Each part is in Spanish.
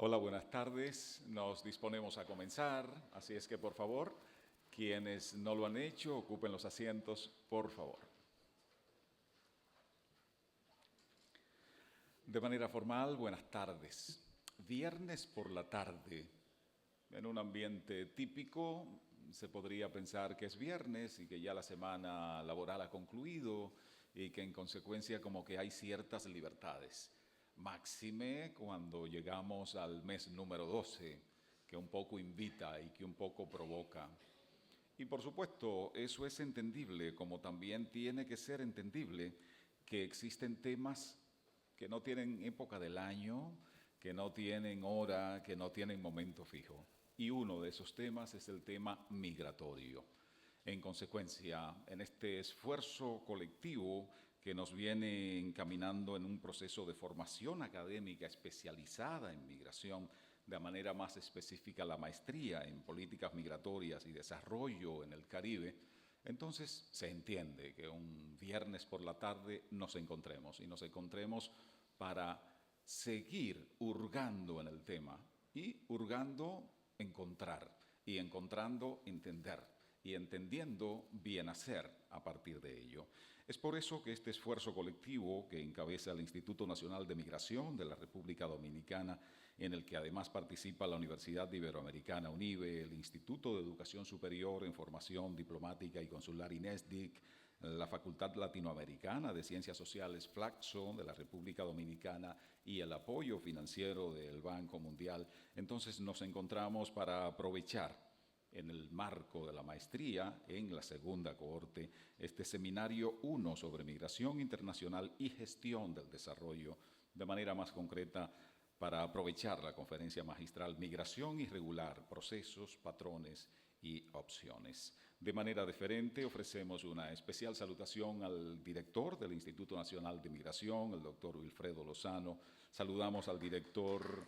Hola, buenas tardes. Nos disponemos a comenzar, así es que por favor, quienes no lo han hecho, ocupen los asientos, por favor. De manera formal, buenas tardes. Viernes por la tarde, en un ambiente típico, se podría pensar que es viernes y que ya la semana laboral ha concluido y que en consecuencia como que hay ciertas libertades. Máxime cuando llegamos al mes número 12, que un poco invita y que un poco provoca. Y por supuesto, eso es entendible, como también tiene que ser entendible que existen temas que no tienen época del año, que no tienen hora, que no tienen momento fijo. Y uno de esos temas es el tema migratorio. En consecuencia, en este esfuerzo colectivo que nos viene encaminando en un proceso de formación académica especializada en migración, de manera más específica la maestría en políticas migratorias y desarrollo en el Caribe, entonces se entiende que un viernes por la tarde nos encontremos para seguir hurgando en el tema y hurgando encontrar y encontrando entender y entendiendo bien hacer a partir de ello. Es por eso que este esfuerzo colectivo que encabeza el Instituto Nacional de Migración de la República Dominicana, en el que además participa la Universidad Iberoamericana UNIBE, el Instituto de Educación Superior en Formación Diplomática y Consular INESDIC, la Facultad Latinoamericana de Ciencias Sociales Flaxo de la República Dominicana y el apoyo financiero del Banco Mundial. Entonces nos encontramos para aprovechar en el marco de la maestría en la segunda cohorte, este seminario 1 sobre migración internacional y gestión del desarrollo, de manera más concreta para aprovechar la conferencia magistral Migración Irregular, Procesos, Patrones y Opciones. De manera deferente ofrecemos una especial salutación al director del Instituto Nacional de Migración, el doctor Wilfredo Lozano. Saludamos al director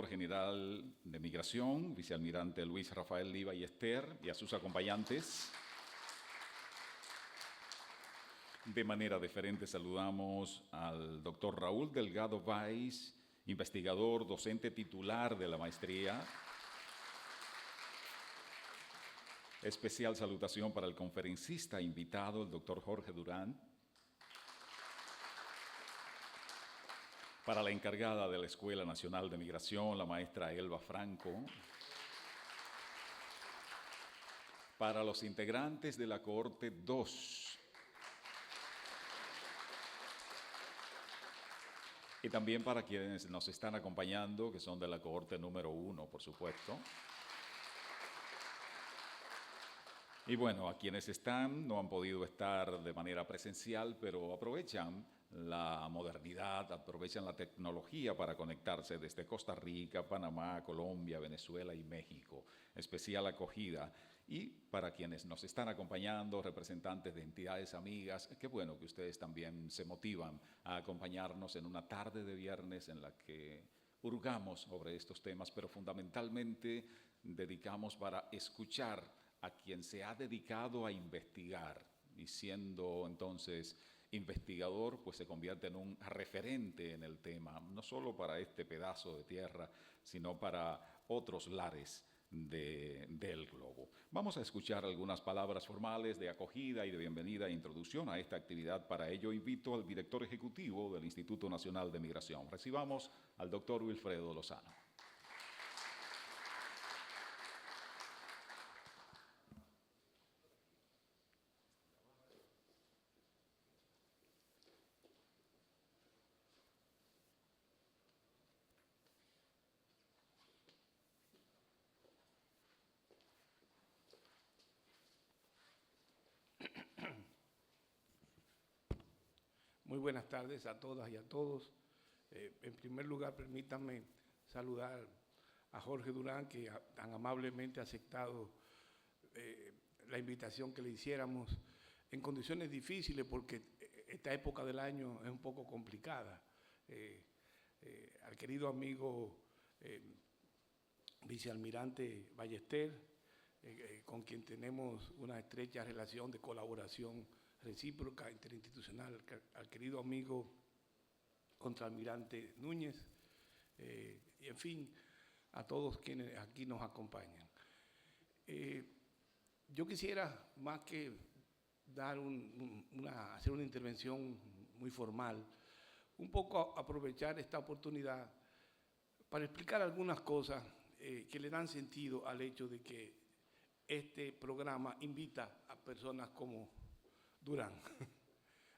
general de Migración, vicealmirante Luis Rafael Liva y Ester, y a sus acompañantes. De manera deferente saludamos al doctor Raúl Delgado Valls, investigador, docente titular de la maestría. Especial salutación para el conferencista invitado, el doctor Jorge Durán. Para la encargada de la Escuela Nacional de Migración, la maestra Elba Franco. Para los integrantes de la cohorte 2. Y también para quienes nos están acompañando, que son de la cohorte número 1, por supuesto. Y bueno, a quienes no han podido estar de manera presencial, pero aprovechan la modernidad, aprovechan la tecnología para conectarse desde Costa Rica, Panamá, Colombia, Venezuela y México. Especial acogida. Y para quienes nos están acompañando, representantes de entidades amigas, qué bueno que ustedes también se motivan a acompañarnos en una tarde de viernes en la que hurgamos sobre estos temas, pero fundamentalmente dedicamos para escuchar a quien se ha dedicado a investigar y siendo entonces investigador, pues se convierte en un referente en el tema, no solo para este pedazo de tierra, sino para otros lares del globo. Vamos a escuchar algunas palabras formales de acogida y de bienvenida e introducción a esta actividad. Para ello invito al director ejecutivo del Instituto Nacional de Migración. Recibamos al doctor Wilfredo Lozano. Muy buenas tardes a todas y a todos. En primer lugar, permítanme saludar a Jorge Durán, que tan amablemente ha aceptado la invitación que le hiciéramos en condiciones difíciles, porque esta época del año es un poco complicada. Al querido amigo vicealmirante Ballester, con quien tenemos una estrecha relación de colaboración recíproca, interinstitucional, al querido amigo contraalmirante Núñez, y en fin, a todos quienes aquí nos acompañan. Yo quisiera, más que dar hacer una intervención muy formal, un poco aprovechar esta oportunidad para explicar algunas cosas que le dan sentido al hecho de que este programa invita a personas como Durán.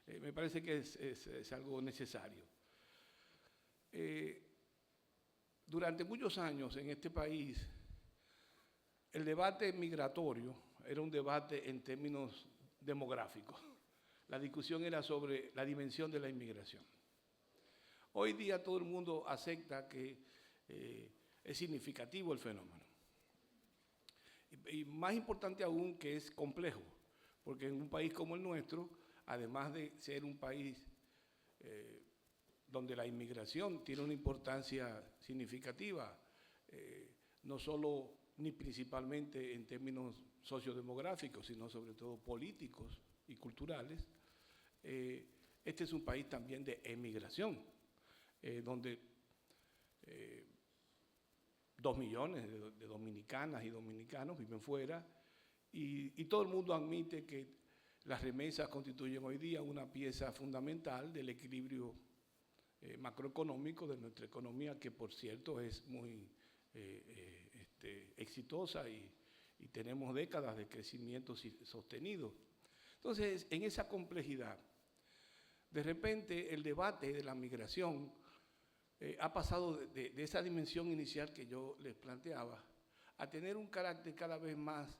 Me parece que es algo necesario. Durante muchos años en este país, el debate migratorio era un debate en términos demográficos. La discusión era sobre la dimensión de la inmigración. Hoy día todo el mundo acepta que es significativo el fenómeno. Y más importante aún que es complejo, porque en un país como el nuestro, además de ser un país donde la inmigración tiene una importancia significativa, no solo ni principalmente en términos sociodemográficos, sino sobre todo políticos y culturales, este es un país también de emigración, donde 2 millones de dominicanas y dominicanos viven fuera y todo el mundo admite que las remesas constituyen hoy día una pieza fundamental del equilibrio macroeconómico de nuestra economía, que por cierto es muy exitosa y tenemos décadas de crecimiento sostenido. Entonces, en esa complejidad, de repente el debate de la migración ha pasado de esa dimensión inicial que yo les planteaba a tener un carácter cada vez más,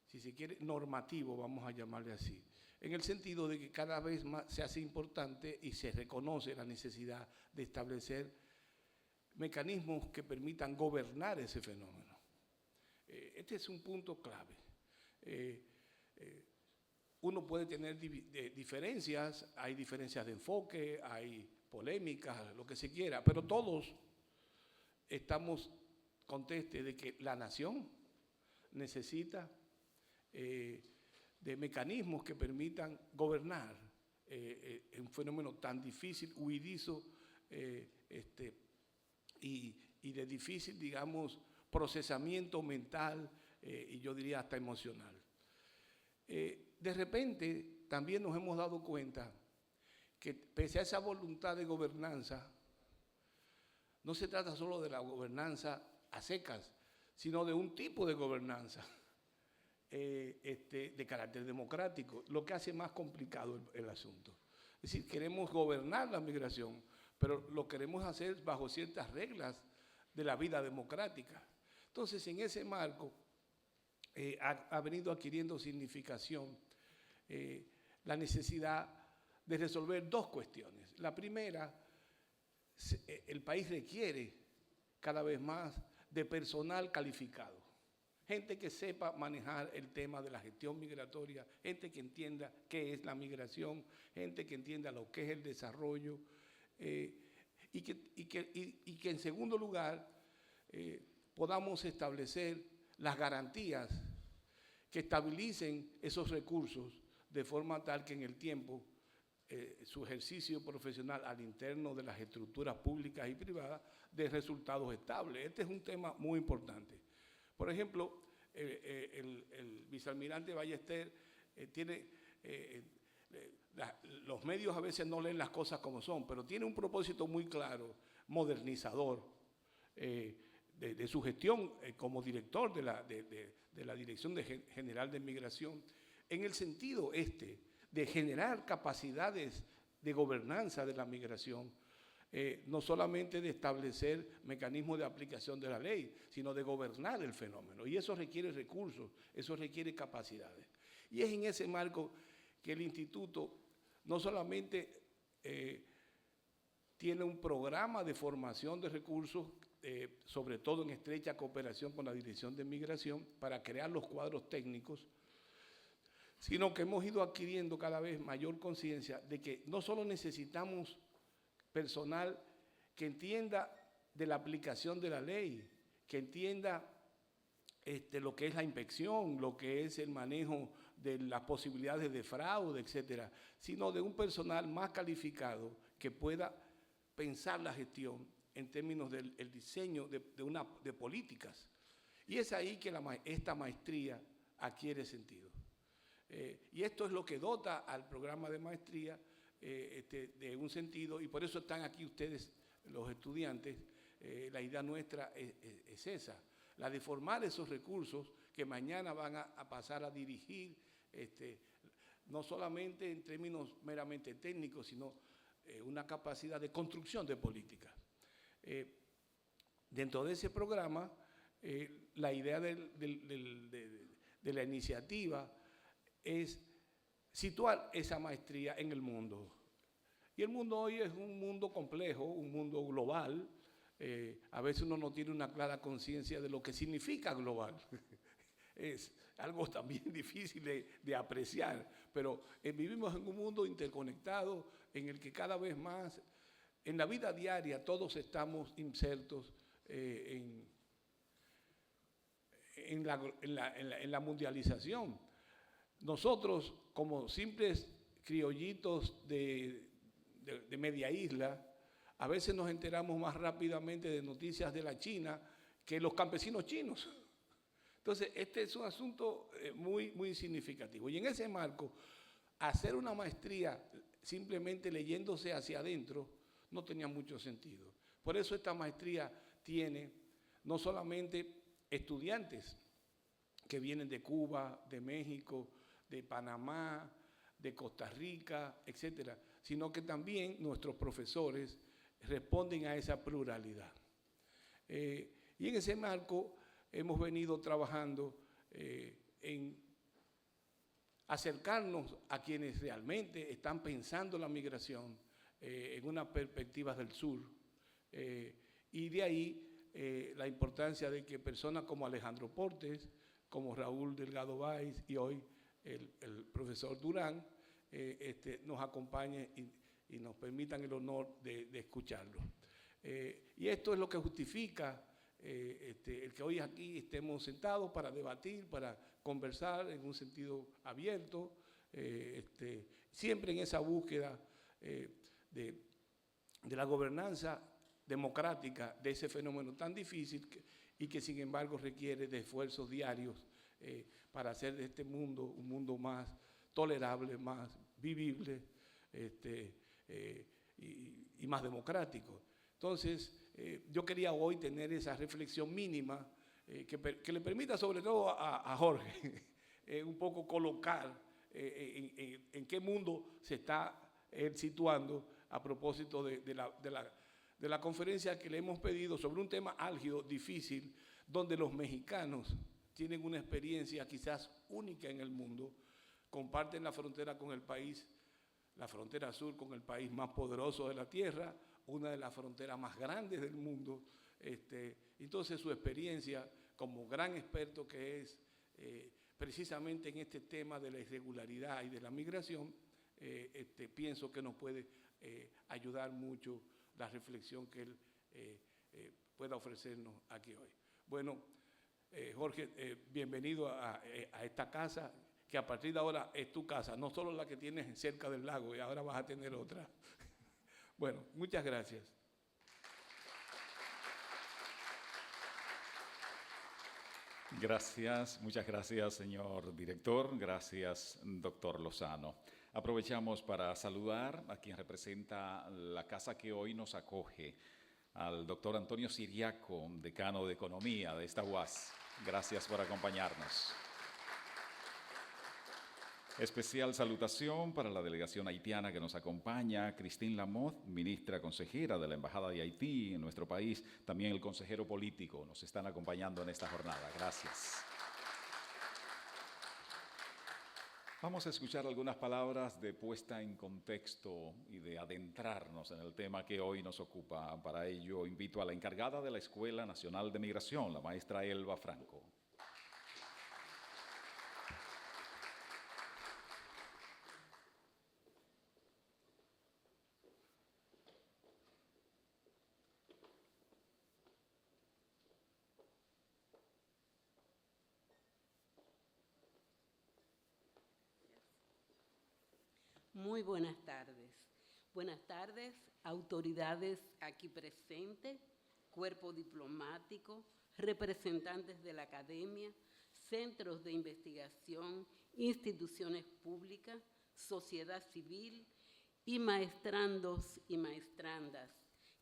si se quiere, normativo, vamos a llamarle así, en el sentido de que cada vez más se hace importante y se reconoce la necesidad de establecer mecanismos que permitan gobernar ese fenómeno. Este es un punto clave. Uno puede tener diferencias, hay diferencias de enfoque, hay polémicas, lo que se quiera, pero todos estamos conscientes de que la nación necesita de mecanismos que permitan gobernar un fenómeno tan difícil, huidizo y de difícil, digamos, procesamiento mental y yo diría hasta emocional. De repente también nos hemos dado cuenta que pese a esa voluntad de gobernanza, no se trata solo de la gobernanza a secas, sino de un tipo de gobernanza de carácter democrático, lo que hace más complicado el asunto. Es decir, queremos gobernar la migración, pero lo queremos hacer bajo ciertas reglas de la vida democrática. Entonces, en ese marco ha venido adquiriendo significación la necesidad de resolver 2 cuestiones. La primera, el país requiere cada vez más de personal calificado, gente que sepa manejar el tema de la gestión migratoria, gente que entienda qué es la migración, gente que entienda lo que es el desarrollo, y que en segundo lugar podamos establecer las garantías que estabilicen esos recursos de forma tal que en el tiempo su ejercicio profesional al interno de las estructuras públicas y privadas dé resultados estables. Este es un tema muy importante. Por ejemplo, el vicealmirante Ballester los medios a veces no leen las cosas como son, pero tiene un propósito muy claro, modernizador, de su gestión como director de la Dirección General de Migración, en el sentido de generar capacidades de gobernanza de la migración, no solamente de establecer mecanismos de aplicación de la ley, sino de gobernar el fenómeno. Y eso requiere recursos, eso requiere capacidades. Y es en ese marco que el instituto no solamente tiene un programa de formación de recursos, sobre todo en estrecha cooperación con la Dirección de Migración, para crear los cuadros técnicos, sino que hemos ido adquiriendo cada vez mayor conciencia de que no solo necesitamos personal que entienda de la aplicación de la ley, que entienda lo que es la inspección, lo que es el manejo de las posibilidades de fraude, etcétera, sino de un personal más calificado que pueda pensar la gestión en términos del diseño de políticas. Y es ahí que esta maestría adquiere sentido. Y esto es lo que dota al programa de maestría de un sentido, y por eso están aquí ustedes, los estudiantes. La idea nuestra es esa, la de formar esos recursos que mañana van a pasar a dirigir, no solamente en términos meramente técnicos, sino una capacidad de construcción de políticas. Dentro de ese programa, la idea de la iniciativa es situar esa maestría en el mundo. Y el mundo hoy es un mundo complejo, un mundo global. A veces uno no tiene una clara conciencia de lo que significa global. Es algo también difícil de apreciar, pero vivimos en un mundo interconectado en el que cada vez más, en la vida diaria, todos estamos insertos en la mundialización. Nosotros, como simples criollitos de media isla, a veces nos enteramos más rápidamente de noticias de la China que los campesinos chinos. Entonces, este es un asunto muy, muy significativo. Y en ese marco, hacer una maestría simplemente leyéndose hacia adentro no tenía mucho sentido. Por eso esta maestría tiene no solamente estudiantes que vienen de Cuba, de México, de Panamá, de Costa Rica, etcétera, sino que también nuestros profesores responden a esa pluralidad. Y en ese marco hemos venido trabajando en acercarnos a quienes realmente están pensando la migración en una perspectiva del sur. Y de ahí la importancia de que personas como Alejandro Portes, como Raúl Delgado Báez y hoy el profesor Durán nos acompañen y nos permitan el honor de escucharlo. Y esto es lo que justifica el que hoy aquí estemos sentados para debatir, para conversar en un sentido abierto, siempre en esa búsqueda de la gobernanza democrática de ese fenómeno tan difícil y que sin embargo requiere de esfuerzos diarios para hacer de este mundo un mundo más tolerable, más vivible y más democrático. Entonces, yo quería hoy tener esa reflexión mínima que le permita sobre todo a Jorge un poco colocar en qué mundo se está él situando a propósito de la conferencia que le hemos pedido sobre un tema álgido, difícil, donde los mexicanos tienen una experiencia quizás única en el mundo, comparten la frontera con el país, la frontera sur con el país más poderoso de la tierra, una de las fronteras más grandes del mundo. Entonces su experiencia como gran experto que es precisamente en este tema de la irregularidad y de la migración, pienso que nos puede ayudar mucho la reflexión que él pueda ofrecernos aquí hoy. Bueno, Jorge, bienvenido a esta casa, que a partir de ahora es tu casa, no solo la que tienes cerca del lago, y ahora vas a tener otra. Bueno, muchas gracias. Gracias, muchas gracias, señor director. Gracias, doctor Lozano. Aprovechamos para saludar a quien representa la casa que hoy nos acoge, al doctor Antonio Siriaco, decano de Economía de esta UAS. Gracias por acompañarnos. Especial salutación para la delegación haitiana que nos acompaña, Christine Lamotte, ministra consejera de la Embajada de Haití en nuestro país, también el consejero político, nos están acompañando en esta jornada. Gracias. Vamos a escuchar algunas palabras de puesta en contexto y de adentrarnos en el tema que hoy nos ocupa. Para ello, invito a la encargada de la Escuela Nacional de Migración, la maestra Elba Franco. Muy buenas tardes. Buenas tardes, autoridades aquí presentes, cuerpo diplomático, representantes de la academia, centros de investigación, instituciones públicas, sociedad civil y maestrandos y maestrandas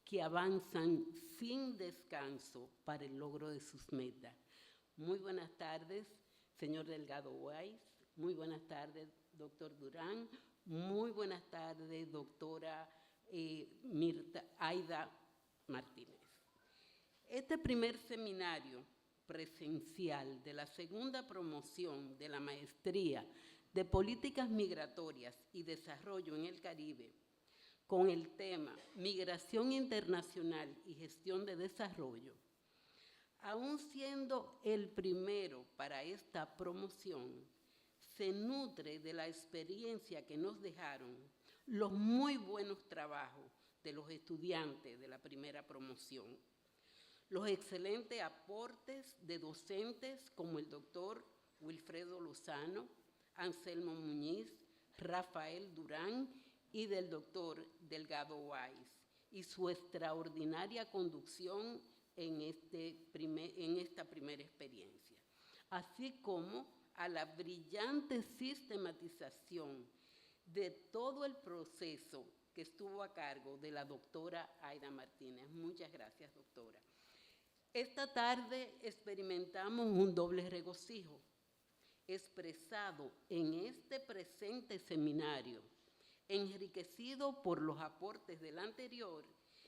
que avanzan sin descanso para el logro de sus metas. Muy buenas tardes, señor Delgado Weiss. Muy buenas tardes, doctor Durán. Muy buenas tardes, doctora Aida Martínez. Este primer seminario presencial de la segunda promoción de la Maestría de Políticas Migratorias y Desarrollo en el Caribe, con el tema Migración Internacional y Gestión de Desarrollo, aún siendo el primero para esta promoción, se nutre de la experiencia que nos dejaron los muy buenos trabajos de los estudiantes de la primera promoción, los excelentes aportes de docentes como el doctor Wilfredo Lozano, Anselmo Muñiz, Rafael Durán y del doctor Delgado Weiss, y su extraordinaria conducción en esta primera experiencia, así como a la brillante sistematización de todo el proceso que estuvo a cargo de la doctora Aida Martínez. Muchas gracias, doctora. Esta tarde experimentamos un doble regocijo expresado en este presente seminario, enriquecido por los aportes del anterior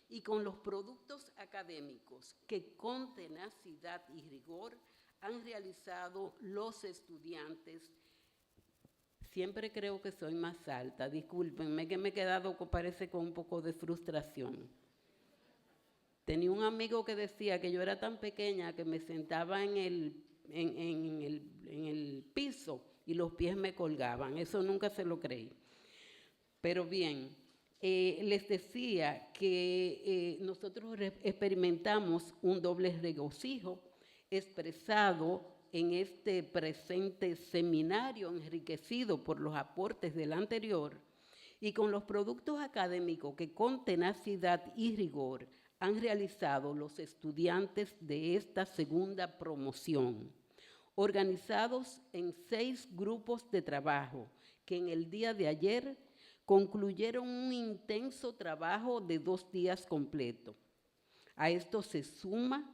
y con los productos académicos que con tenacidad y rigor han realizado los estudiantes. Siempre creo que soy más alta, discúlpenme que me he quedado, parece, con un poco de frustración. Tenía un amigo que decía que yo era tan pequeña que me sentaba en el piso y los pies me colgaban. Eso nunca se lo creí. Pero bien, les decía que nosotros experimentamos un doble regocijo expresado en este presente seminario enriquecido por los aportes del anterior y con los productos académicos que con tenacidad y rigor han realizado los estudiantes de esta segunda promoción, organizados en 6 grupos de trabajo que en el día de ayer concluyeron un intenso trabajo de 2 días completos. A esto se suma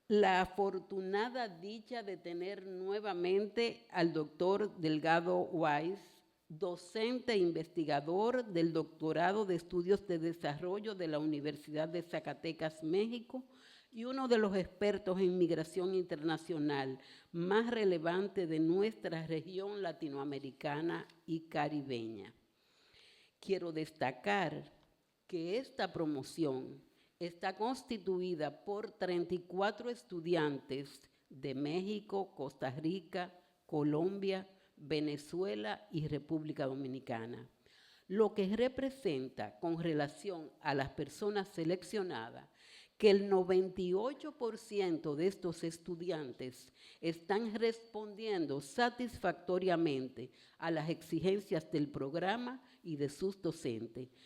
la afortunada dicha de tener nuevamente al doctor Delgado Weiss, docente e investigador del Doctorado de Estudios de Desarrollo de la Universidad de Zacatecas, México, y uno de los expertos en migración internacional más relevantes de nuestra región latinoamericana y caribeña. Quiero destacar que esta promoción está constituida por 34 estudiantes de México, Costa Rica, Colombia, Venezuela y República Dominicana, lo que representa con relación a las personas seleccionadas que el 98% de estos estudiantes están respondiendo satisfactoriamente a las exigencias del programa y de sus docentes,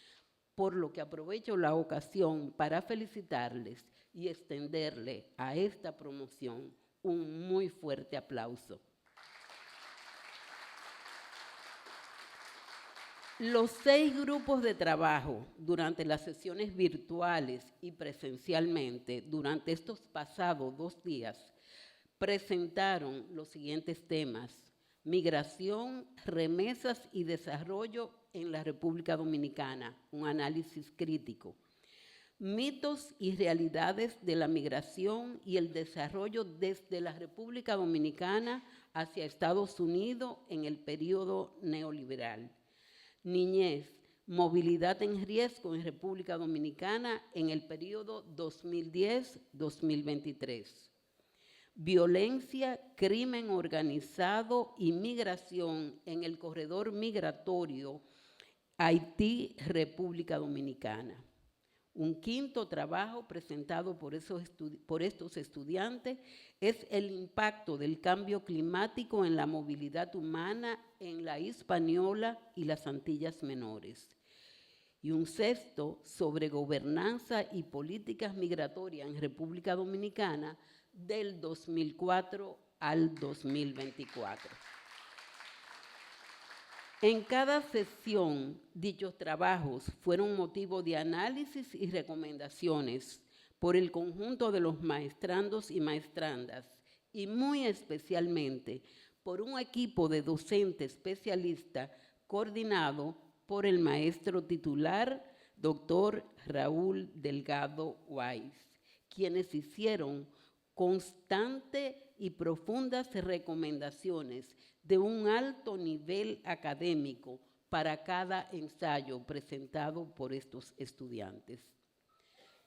por lo que aprovecho la ocasión para felicitarles y extenderle a esta promoción un muy fuerte aplauso. Los 6 grupos de trabajo durante las sesiones virtuales y presencialmente durante estos pasados 2 días presentaron los siguientes temas: migración, remesas y desarrollo en la República Dominicana, un análisis crítico; mitos y realidades de la migración y el desarrollo desde la República Dominicana hacia Estados Unidos en el periodo neoliberal; niñez, movilidad en riesgo en República Dominicana en el periodo 2010-2023. Violencia, crimen organizado y migración en el corredor migratorio Haití-República Dominicana. Un quinto trabajo presentado por estos estudiantes es el impacto del cambio climático en la movilidad humana en la Hispaniola y las Antillas Menores. Y un sexto sobre gobernanza y políticas migratorias en República Dominicana del 2004 al 2024. En cada sesión, dichos trabajos fueron motivo de análisis y recomendaciones por el conjunto de los maestrandos y maestrandas, y muy especialmente por un equipo de docentes especialistas coordinado por el maestro titular, doctor Raúl Delgado Weiss, quienes hicieron constantes y profundas recomendaciones de un alto nivel académico para cada ensayo presentado por estos estudiantes.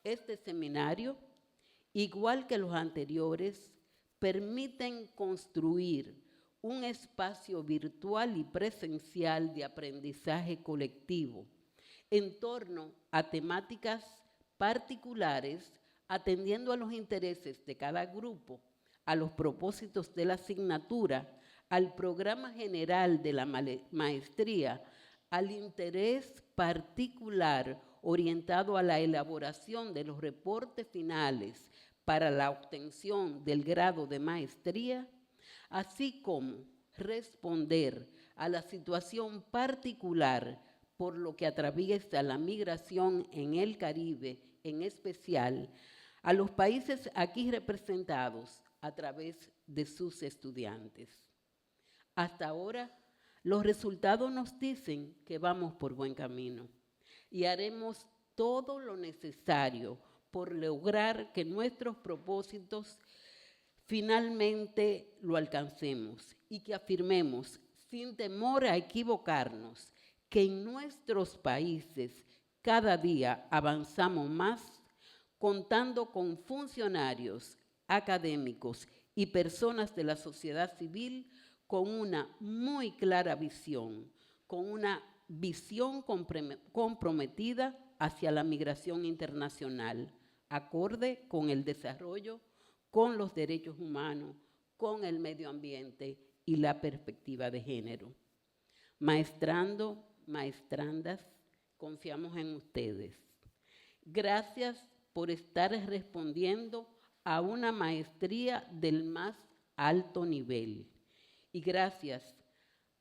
Este seminario, igual que los anteriores, permiten construir un espacio virtual y presencial de aprendizaje colectivo en torno a temáticas particulares, atendiendo a los intereses de cada grupo, a los propósitos de la asignatura, al programa general de la maestría, al interés particular orientado a la elaboración de los reportes finales para la obtención del grado de maestría, así como responder a la situación particular por lo que atraviesa la migración en el Caribe, en especial a los países aquí representados a través de sus estudiantes. Hasta ahora, los resultados nos dicen que vamos por buen camino y haremos todo lo necesario por lograr que nuestros propósitos finalmente lo alcancemos y que afirmemos, sin temor a equivocarnos, que en nuestros países cada día avanzamos más, contando con funcionarios, académicos y personas de la sociedad civil con una muy clara visión, con una visión comprometida hacia la migración internacional, acorde con el desarrollo, con los derechos humanos, con el medio ambiente y la perspectiva de género. Maestrando, maestrandas, confiamos en ustedes. Gracias por estar respondiendo a una maestría del más alto nivel. Y gracias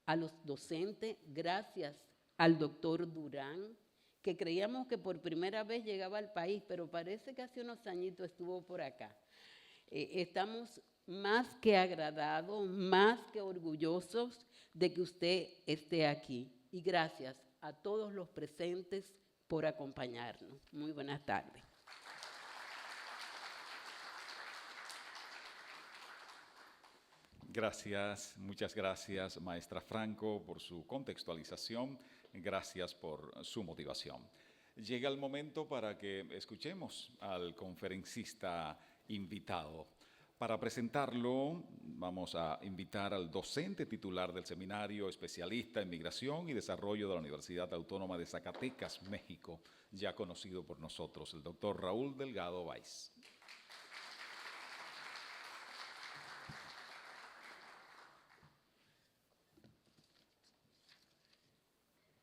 a los docentes, gracias al doctor Durán, que creíamos que por primera vez llegaba al país, pero parece que hace unos añitos estuvo por acá. Estamos más que agradados, más que orgullosos de que usted esté aquí. Y gracias a todos los presentes por acompañarnos. Muy buenas tardes. Gracias, muchas gracias, maestra Franco, por su contextualización. Gracias por su motivación. Llega el momento para que escuchemos al conferencista invitado. Para presentarlo, vamos a invitar al docente titular del seminario, especialista en migración y desarrollo de la Universidad Autónoma de Zacatecas, México, ya conocido por nosotros, el doctor Raúl Delgado Weiss.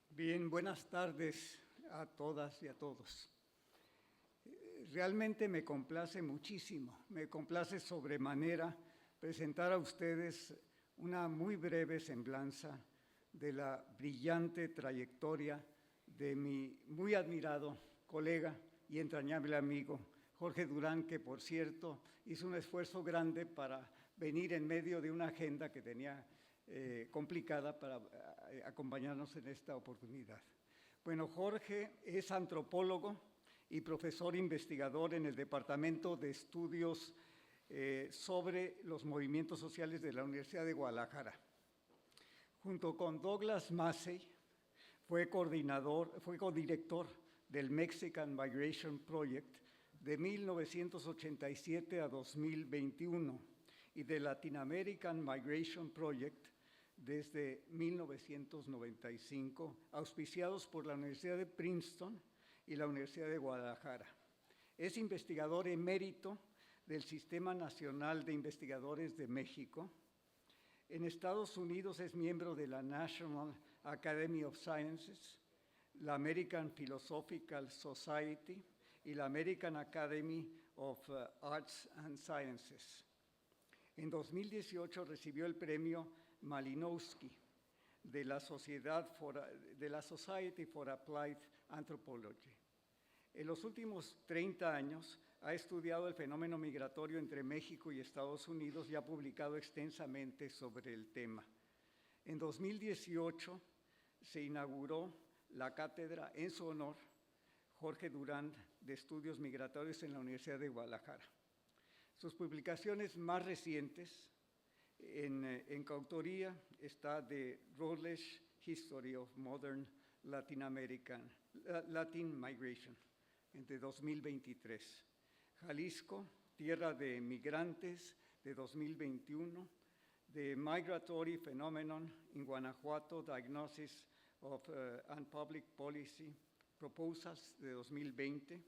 Bien, buenas tardes a todas y a todos. Realmente me complace muchísimo, me complace sobremanera presentar a ustedes una muy breve semblanza de la brillante trayectoria de mi muy admirado colega y entrañable amigo Jorge Durán, que por cierto hizo un esfuerzo grande para venir en medio de una agenda que tenía complicada para acompañarnos en esta oportunidad. Bueno, Jorge es antropólogo y profesor investigador en el Departamento de Estudios sobre los Movimientos Sociales de la Universidad de Guadalajara. Junto con Douglas Massey, fue codirector del Mexican Migration Project de 1987 a 2021 y del Latin American Migration Project desde 1995, auspiciados por la Universidad de Princeton y la Universidad de Guadalajara. Es investigador emérito del Sistema Nacional de Investigadores de México. En Estados Unidos es miembro de la National Academy of Sciences, la American Philosophical Society y la American Academy of Arts and Sciences. En 2018 recibió el premio Malinowski de la Society for Applied Anthropology. En los últimos 30 años ha estudiado el fenómeno migratorio entre México y Estados Unidos y ha publicado extensamente sobre el tema. En 2018 se inauguró la cátedra en su honor Jorge Durán de Estudios Migratorios en la Universidad de Guadalajara. Sus publicaciones más recientes en coautoría está The Routledge History of Modern Latin Migration, de 2023. Jalisco, Tierra de Migrantes, de 2021. The Migratory Phenomenon in Guanajuato, Diagnosis of and Public Policy Proposals, de 2020.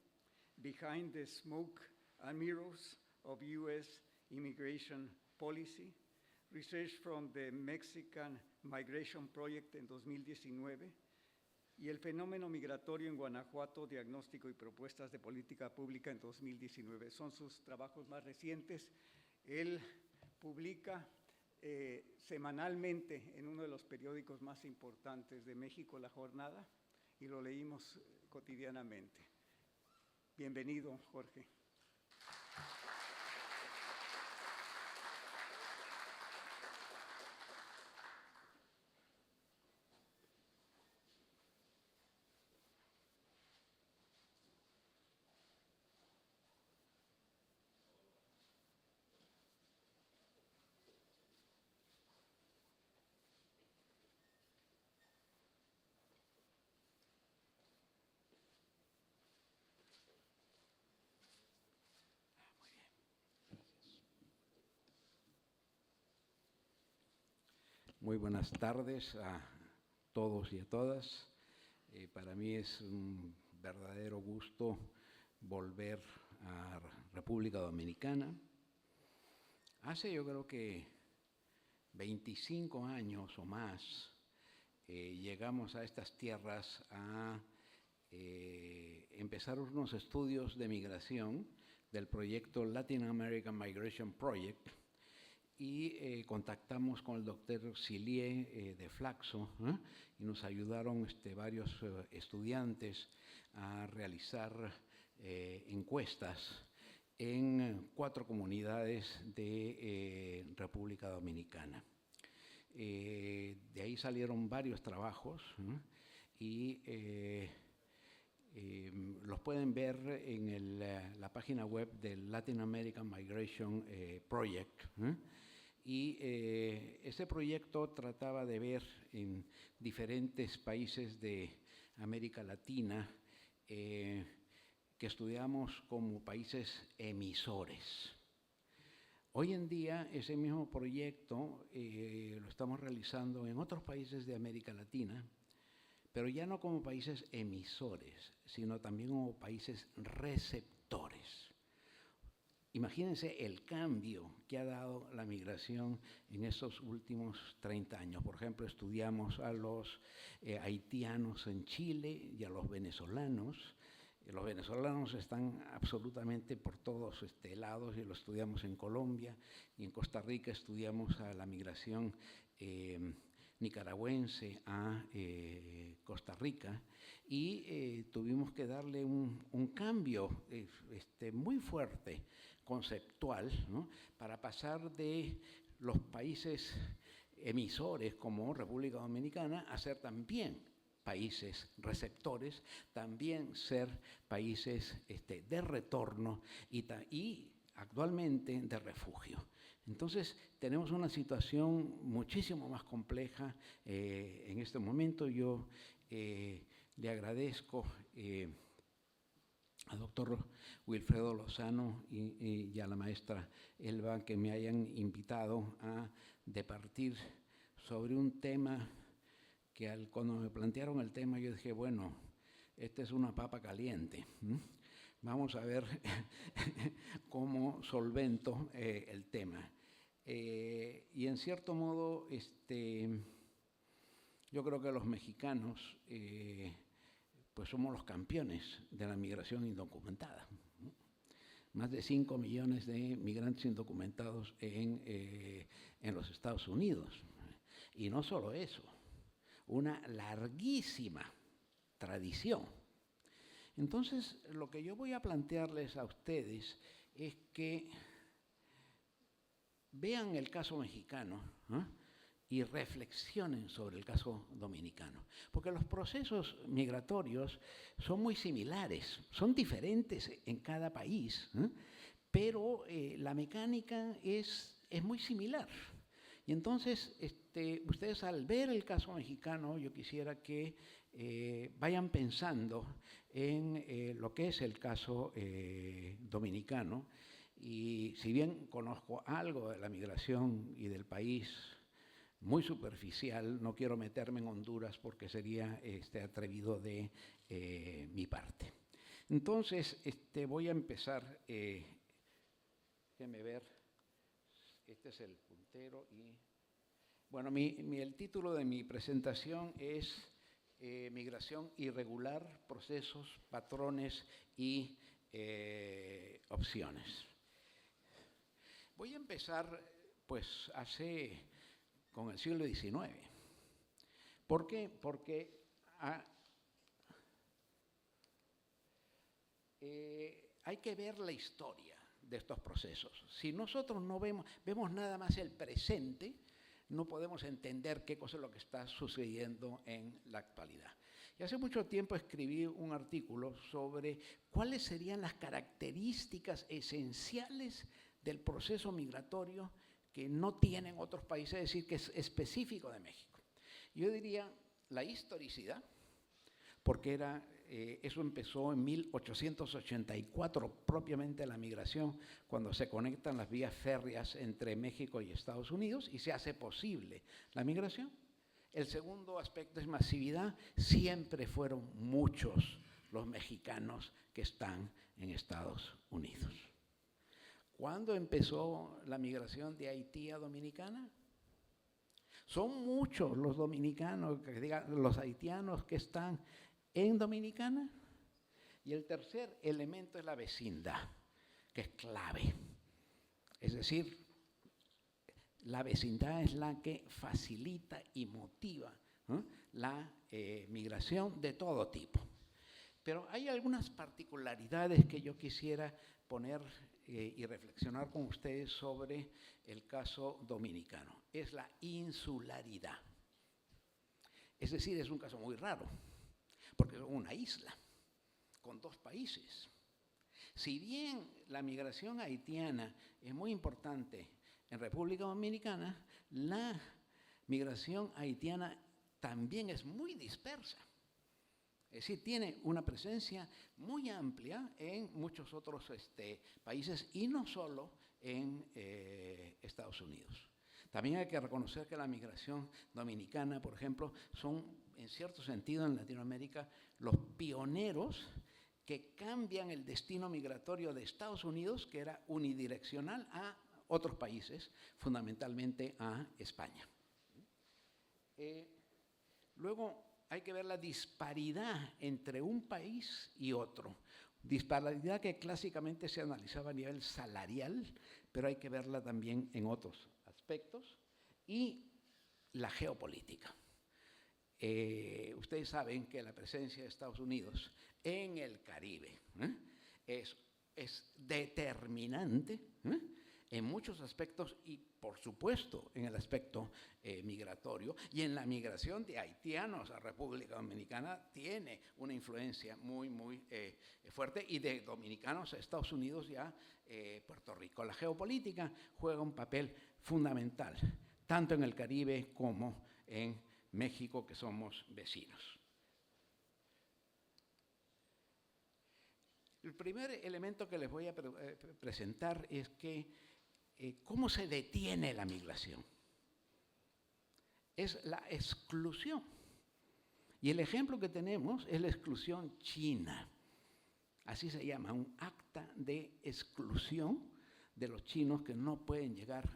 Behind the Smoke and Mirrors of U.S. Immigration Policy, Research from the Mexican Migration Project en 2019, y El fenómeno migratorio en Guanajuato, diagnóstico y propuestas de política pública en 2019. Son sus trabajos más recientes. Él publica semanalmente en uno de los periódicos más importantes de México, La Jornada, y lo leímos cotidianamente. Bienvenido, Jorge. Muy buenas tardes a todos y a todas. Para mí es un verdadero gusto volver a República Dominicana. Hace yo creo que 25 años o más llegamos a estas tierras a empezar unos estudios de migración del proyecto Latin American Migration Project, y contactamos con el doctor Sillier de Flaxo, y nos ayudaron varios estudiantes a realizar encuestas en 4 comunidades de República Dominicana. De ahí salieron varios trabajos, y los pueden ver en la página web del Latin American Migration Project. Y ese proyecto trataba de ver en diferentes países de América Latina que estudiamos como países emisores. Hoy en día ese mismo proyecto lo estamos realizando en otros países de América Latina, pero ya no como países emisores, sino también como países receptores. Imagínense el cambio que ha dado la migración en estos últimos 30 años. Por ejemplo, estudiamos a los haitianos en Chile y a los venezolanos. Los venezolanos están absolutamente por todos lados, y lo estudiamos en Colombia, y en Costa Rica estudiamos a la migración nicaragüense a Costa Rica, y tuvimos que darle un cambio muy fuerte, conceptual, ¿no?, para pasar de los países emisores como República Dominicana a ser también países receptores, también ser países de retorno y actualmente de refugio. Entonces, tenemos una situación muchísimo más compleja en este momento. Yo le agradezco al doctor Wilfredo Lozano y a la maestra Elba que me hayan invitado a departir sobre un tema que cuando me plantearon el tema yo dije, bueno, esta es una papa caliente. Vamos a ver cómo solvento el tema. Y en cierto modo, yo creo que los mexicanos pues somos los campeones de la migración indocumentada. Más de 5 millones de migrantes indocumentados en los Estados Unidos. Y no solo eso, una larguísima tradición. Entonces, lo que yo voy a plantearles a ustedes es que vean el caso mexicano, ¿eh? Y reflexionen sobre el caso dominicano. Porque los procesos migratorios son muy similares, son diferentes en cada país, ¿eh? Pero la mecánica es muy similar. Y entonces, ustedes al ver el caso mexicano, yo quisiera que vayan pensando en lo que es el caso dominicano. Y si bien conozco algo de la migración y del país, muy superficial, no quiero meterme en Honduras porque sería atrevido de mi parte. Entonces, voy a empezar, déjenme ver, este es el puntero y, bueno, el título de mi presentación es Migración irregular, procesos, patrones y opciones. Voy a empezar, pues, con el siglo XIX. ¿Por qué? Porque hay que ver la historia de estos procesos. Si nosotros no vemos nada más el presente, no podemos entender qué cosa es lo que está sucediendo en la actualidad. Y hace mucho tiempo escribí un artículo sobre cuáles serían las características esenciales del proceso migratorio que no tienen otros países, es decir, que es específico de México. Yo diría la historicidad, porque eso empezó en 1884, propiamente la migración, cuando se conectan las vías férreas entre México y Estados Unidos y se hace posible la migración. El segundo aspecto es masividad. Siempre fueron muchos los mexicanos que están en Estados Unidos. ¿Cuándo empezó la migración de Haití a Dominicana? Son muchos los dominicanos, los haitianos que están en Dominicana. Y el tercer elemento es la vecindad, que es clave. Es decir, la vecindad es la que facilita y motiva, ¿eh?, la migración de todo tipo. Pero hay algunas particularidades que yo quisiera poner y reflexionar con ustedes sobre el caso dominicano. Es la insularidad. Es decir, es un caso muy raro, porque es una isla con 2 países. Si bien la migración haitiana es muy importante en República Dominicana, la migración haitiana también es muy dispersa. Es decir, tiene una presencia muy amplia en muchos otros países y no solo en Estados Unidos. También hay que reconocer que la migración dominicana, por ejemplo, son, en cierto sentido, en Latinoamérica, los pioneros que cambian el destino migratorio de Estados Unidos, que era unidireccional, a otros países, fundamentalmente a España. Luego hay que ver la disparidad entre un país y otro. Disparidad que clásicamente se analizaba a nivel salarial, pero hay que verla también en otros aspectos. Y la geopolítica. Ustedes saben que la presencia de Estados Unidos en el Caribe es determinante en muchos aspectos y, por supuesto, en el aspecto migratorio. Y en la migración de haitianos a República Dominicana tiene una influencia muy, muy fuerte, y de dominicanos a Estados Unidos y a Puerto Rico. La geopolítica juega un papel fundamental, tanto en el Caribe como en México, que somos vecinos. El primer elemento que les voy a presentar es que ¿cómo se detiene la migración? Es la exclusión. Y el ejemplo que tenemos es la exclusión china. Así se llama, un acta de exclusión de los chinos que no pueden llegar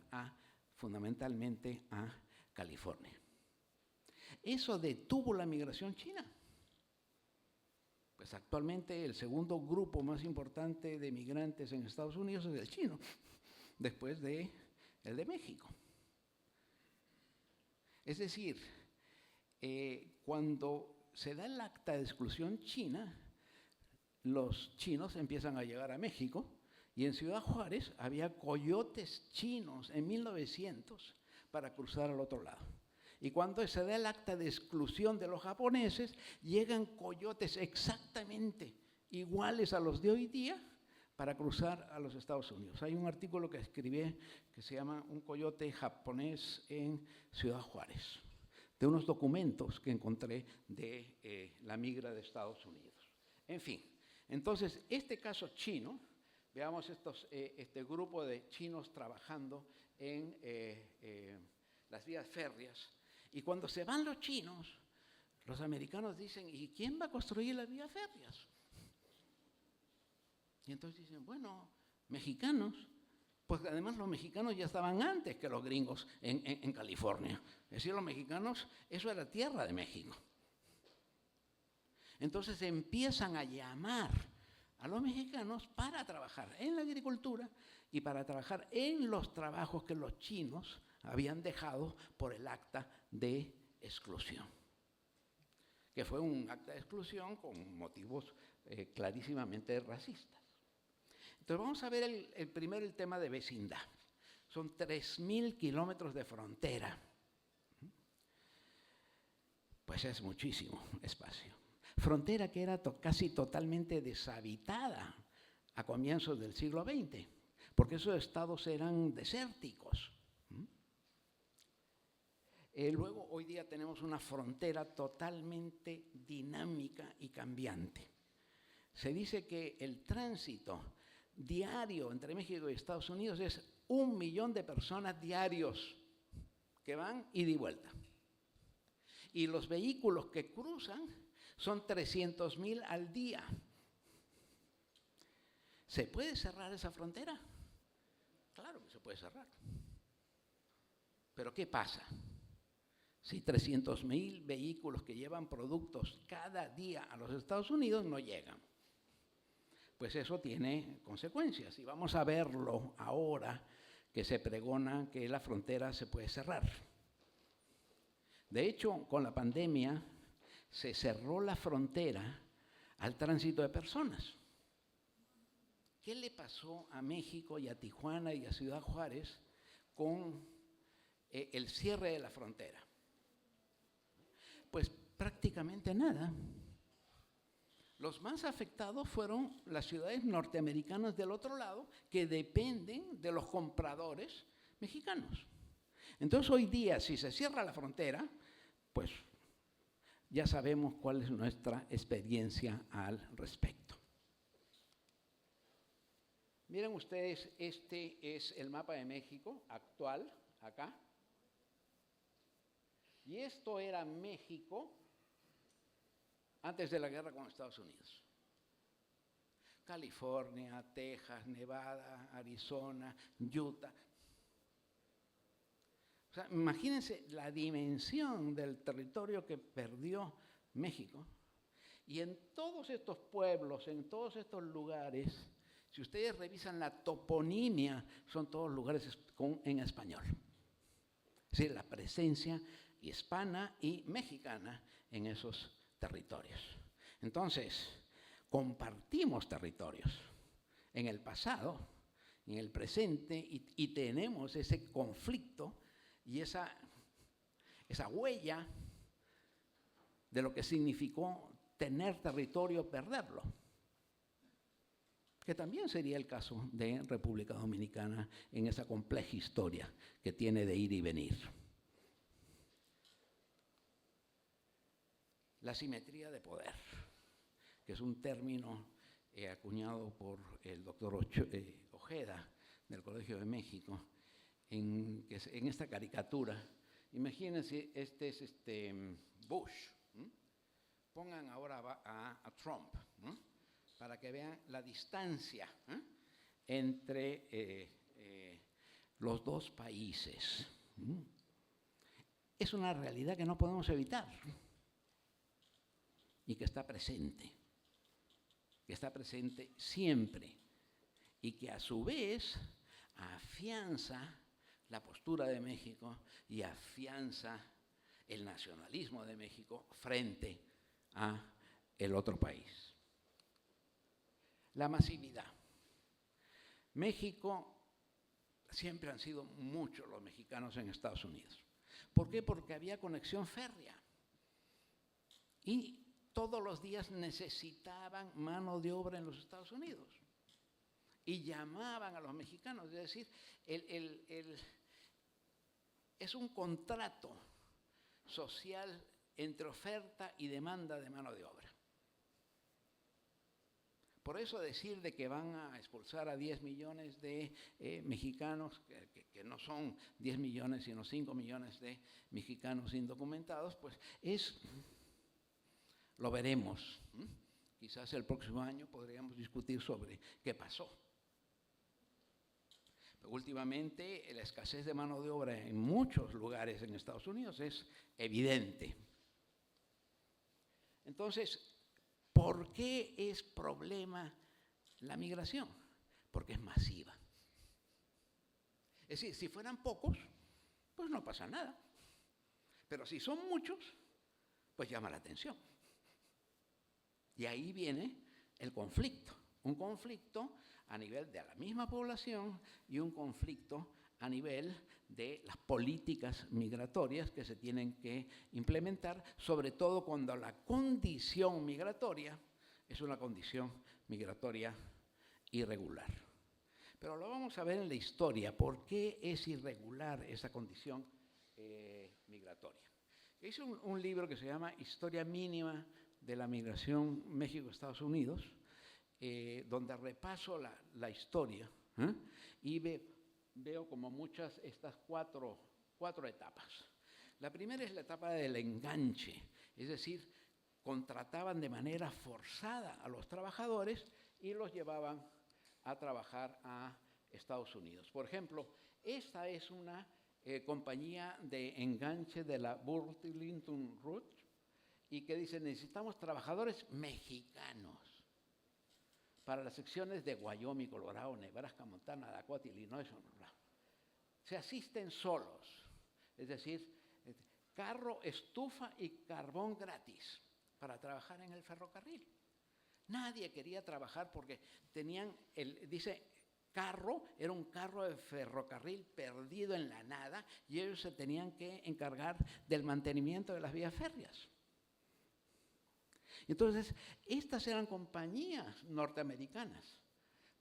fundamentalmente a California. Eso detuvo la migración china. Pues actualmente el segundo grupo más importante de migrantes en Estados Unidos es el chino, después de el de México. Es decir, cuando se da el acta de exclusión china, los chinos empiezan a llegar a México, y en Ciudad Juárez había coyotes chinos en 1900 para cruzar al otro lado. Y cuando se da el acta de exclusión de los japoneses, llegan coyotes exactamente iguales a los de hoy día para cruzar a los Estados Unidos. Hay un artículo que escribí que se llama Un coyote japonés en Ciudad Juárez, de unos documentos que encontré de la migra de Estados Unidos. En fin, entonces, este caso chino, veamos este grupo de chinos trabajando en las vías férreas, y cuando se van los chinos, los americanos dicen, ¿y quién va a construir las vías férreas? Y entonces dicen, bueno, mexicanos. Pues además los mexicanos ya estaban antes que los gringos en California. Es decir, los mexicanos, eso era tierra de México. Entonces empiezan a llamar a los mexicanos para trabajar en la agricultura y para trabajar en los trabajos que los chinos habían dejado por el acta de exclusión, que fue un acta de exclusión con motivos clarísimamente racistas. Entonces vamos a ver primero el tema de vecindad. Son 3.000 kilómetros de frontera. Pues es muchísimo espacio. Frontera que era casi totalmente deshabitada a comienzos del siglo XX, porque esos estados eran desérticos. Luego, hoy día tenemos una frontera totalmente dinámica y cambiante. Se dice que el tránsito diario entre México y Estados Unidos es 1 millón de personas diarios que van ida y vuelta. Y los vehículos que cruzan son 300,000 al día. ¿Se puede cerrar esa frontera? Claro que se puede cerrar. Pero ¿qué pasa? Si 300,000 vehículos que llevan productos cada día a los Estados Unidos no llegan, pues eso tiene consecuencias. Y vamos a verlo ahora que se pregona que la frontera se puede cerrar. De hecho, con la pandemia se cerró la frontera al tránsito de personas. ¿Qué le pasó a México y a Tijuana y a Ciudad Juárez con el cierre de la frontera? Pues prácticamente nada. Los más afectados fueron las ciudades norteamericanas del otro lado, que dependen de los compradores mexicanos. Entonces hoy día, si se cierra la frontera, pues ya sabemos cuál es nuestra experiencia al respecto. Miren ustedes, este es el mapa de México actual, acá. Y esto era México antes de la guerra con Estados Unidos. California, Texas, Nevada, Arizona, Utah. O sea, imagínense la dimensión del territorio que perdió México. Y en todos estos pueblos, en todos estos lugares, si ustedes revisan la toponimia, son todos lugares en español. Es decir, la presencia hispana y mexicana en esos territorios. Entonces, compartimos territorios en el pasado, en el presente, y tenemos ese conflicto y esa huella de lo que significó tener territorio, perderlo. Que también sería el caso de República Dominicana en esa compleja historia que tiene de ir y venir. La simetría de poder, que es un término acuñado por el doctor Ojeda del Colegio de México, en esta caricatura. Imagínense, este es Bush, pongan ahora a Trump, ¿no? Para que vean la distancia entre los dos países. Es una realidad que no podemos evitar y que está presente siempre, y que a su vez afianza la postura de México y afianza el nacionalismo de México frente a el otro país. La masividad. México, siempre han sido muchos los mexicanos en Estados Unidos. ¿Por qué? Porque había conexión férrea. Y todos los días necesitaban mano de obra en los Estados Unidos. Y llamaban a los mexicanos. Es decir, es un contrato social entre oferta y demanda de mano de obra. Por eso decir de que van a expulsar a 10 millones de mexicanos, que no son 10 millones, sino 5 millones de mexicanos indocumentados, pues lo veremos. Quizás el próximo año podríamos discutir sobre qué pasó. Pero últimamente la escasez de mano de obra en muchos lugares en Estados Unidos es evidente. Entonces, ¿por qué es problema la migración? Porque es masiva. Es decir, si fueran pocos, pues no pasa nada. Pero si son muchos, pues llama la atención. Y ahí viene el conflicto. Un conflicto a nivel de la misma población y un conflicto a nivel de las políticas migratorias que se tienen que implementar, sobre todo cuando la condición migratoria es una condición migratoria irregular. Pero lo vamos a ver en la historia, ¿por qué es irregular esa condición migratoria? Hice un libro que se llama Historia Mínima de la Migración México-Estados Unidos, donde repaso la historia y veo como muchas estas cuatro etapas. La primera es la etapa del enganche, es decir, contrataban de manera forzada a los trabajadores y los llevaban a trabajar a Estados Unidos. Por ejemplo, esta es una compañía de enganche de la Burlington Route y que dice, necesitamos trabajadores mexicanos para las secciones de Wyoming, Colorado, Nebraska, Montana, Dakota, Illinois. Se asisten solos, es decir, carro, estufa y carbón gratis para trabajar en el ferrocarril. Nadie quería trabajar porque tenían, carro, era un carro de ferrocarril perdido en la nada y ellos se tenían que encargar del mantenimiento de las vías férreas. Entonces, estas eran compañías norteamericanas.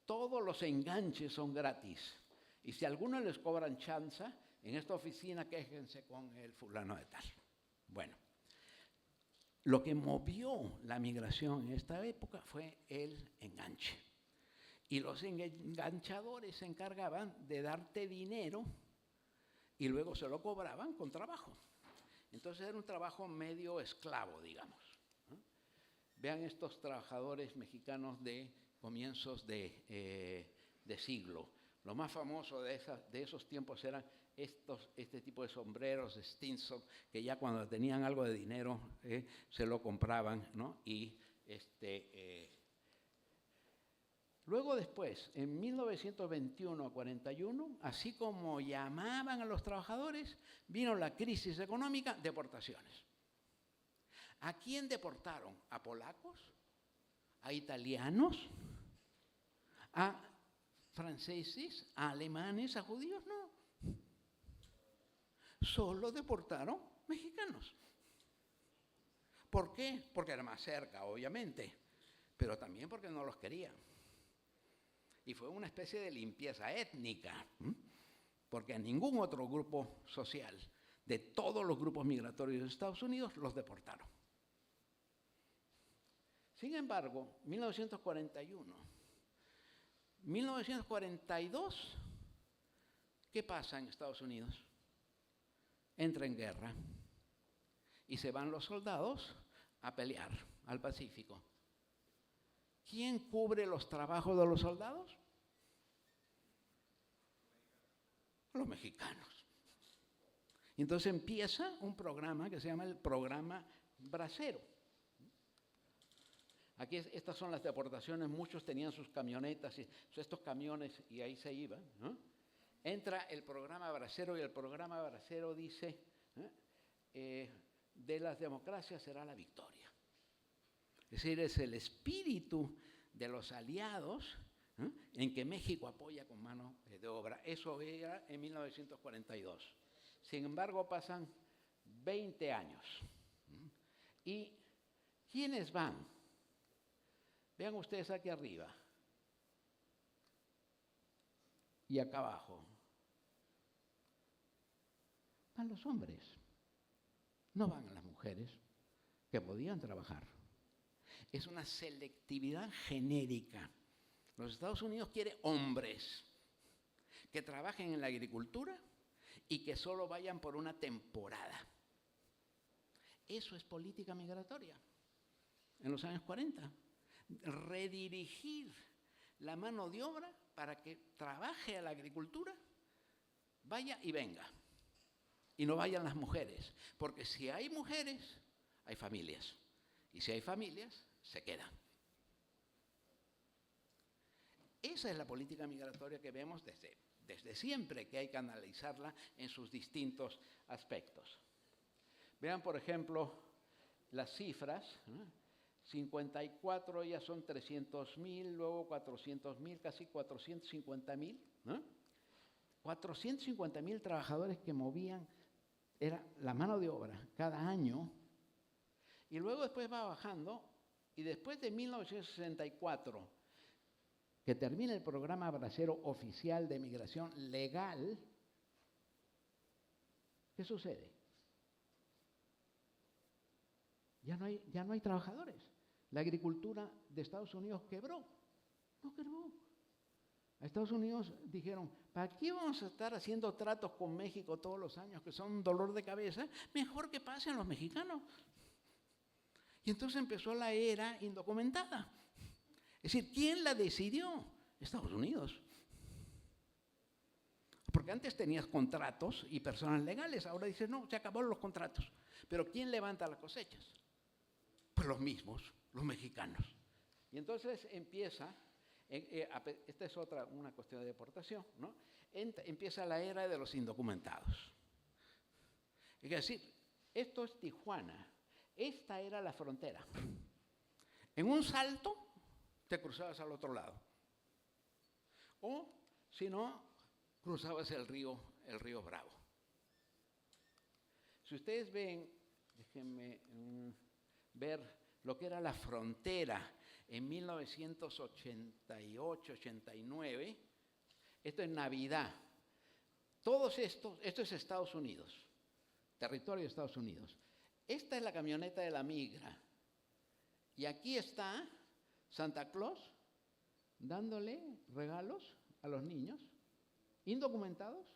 Todos los enganches son gratis. Y si a algunos les cobran chanza, en esta oficina quéjense con el fulano de tal. Bueno, lo que movió la migración en esta época fue el enganche. Y los enganchadores se encargaban de darte dinero y luego se lo cobraban con trabajo. Entonces era un trabajo medio esclavo, digamos. Vean estos trabajadores mexicanos de comienzos de siglo. Lo más famoso de esos tiempos eran este tipo de sombreros de Stinson, que ya cuando tenían algo de dinero se lo compraban, ¿no? Y luego después, en 1921 a 41, así como llamaban a los trabajadores, vino la crisis económica, deportaciones. ¿A quién deportaron? ¿A polacos? ¿A italianos? ¿A franceses? ¿A alemanes? ¿A judíos? No. Solo deportaron mexicanos. ¿Por qué? Porque era más cerca, obviamente, pero también porque no los querían. Y fue una especie de limpieza étnica, porque a ningún otro grupo social de todos los grupos migratorios de Estados Unidos los deportaron. Sin embargo, 1941, 1942, ¿qué pasa en Estados Unidos? Entra en guerra y se van los soldados a pelear al Pacífico. ¿Quién cubre los trabajos de los soldados? Los mexicanos. Entonces empieza un programa que se llama el Programa Bracero. Aquí estas son las deportaciones, muchos tenían sus camionetas, y estos camiones, y ahí se iban, ¿no? Entra el Programa Bracero y el Programa Bracero dice, de las democracias será la victoria. Es decir, es el espíritu de los aliados, en que México apoya con mano de obra. Eso era en 1942. Sin embargo, pasan 20 años. ¿Y quiénes van? Vean ustedes aquí arriba y acá abajo. Van los hombres, no van las mujeres que podían trabajar. Es una selectividad genérica. Los Estados Unidos quieren hombres que trabajen en la agricultura y que solo vayan por una temporada. Eso es política migratoria en los años 40. Redirigir la mano de obra para que trabaje a la agricultura, vaya y venga. Y no vayan las mujeres, porque si hay mujeres, hay familias. Y si hay familias, se quedan. Esa es la política migratoria que vemos desde siempre, que hay que analizarla en sus distintos aspectos. Vean, por ejemplo, las cifras, ¿no? 54 ya son 300,000, luego 400,000, casi 450,000, ¿no? 450,000 trabajadores que movían, era la mano de obra cada año, y luego después va bajando, y después de 1964, que termina el programa Bracero oficial de migración legal, ¿qué sucede? Ya no hay trabajadores. La agricultura de Estados Unidos quebró. No quebró. A Estados Unidos dijeron, ¿para qué vamos a estar haciendo tratos con México todos los años, que son un dolor de cabeza? Mejor que pasen los mexicanos. Y entonces empezó la era indocumentada. Es decir, ¿quién la decidió? Estados Unidos. Porque antes tenías contratos y personas legales, ahora dices, no, se acabaron los contratos. Pero ¿quién levanta las cosechas? Pues los mismos, los mexicanos. Y entonces empieza, esta es una cuestión de deportación, ¿no? Empieza la era de los indocumentados. Es decir, esto es Tijuana, esta era la frontera. En un salto te cruzabas al otro lado. O, si no, cruzabas el río Bravo. Si ustedes ven, déjenme ver lo que era la frontera en 1988-89, esto es Navidad. Todos esto es Estados Unidos, territorio de Estados Unidos. Esta es la camioneta de la migra. Y aquí está Santa Claus dándole regalos a los niños indocumentados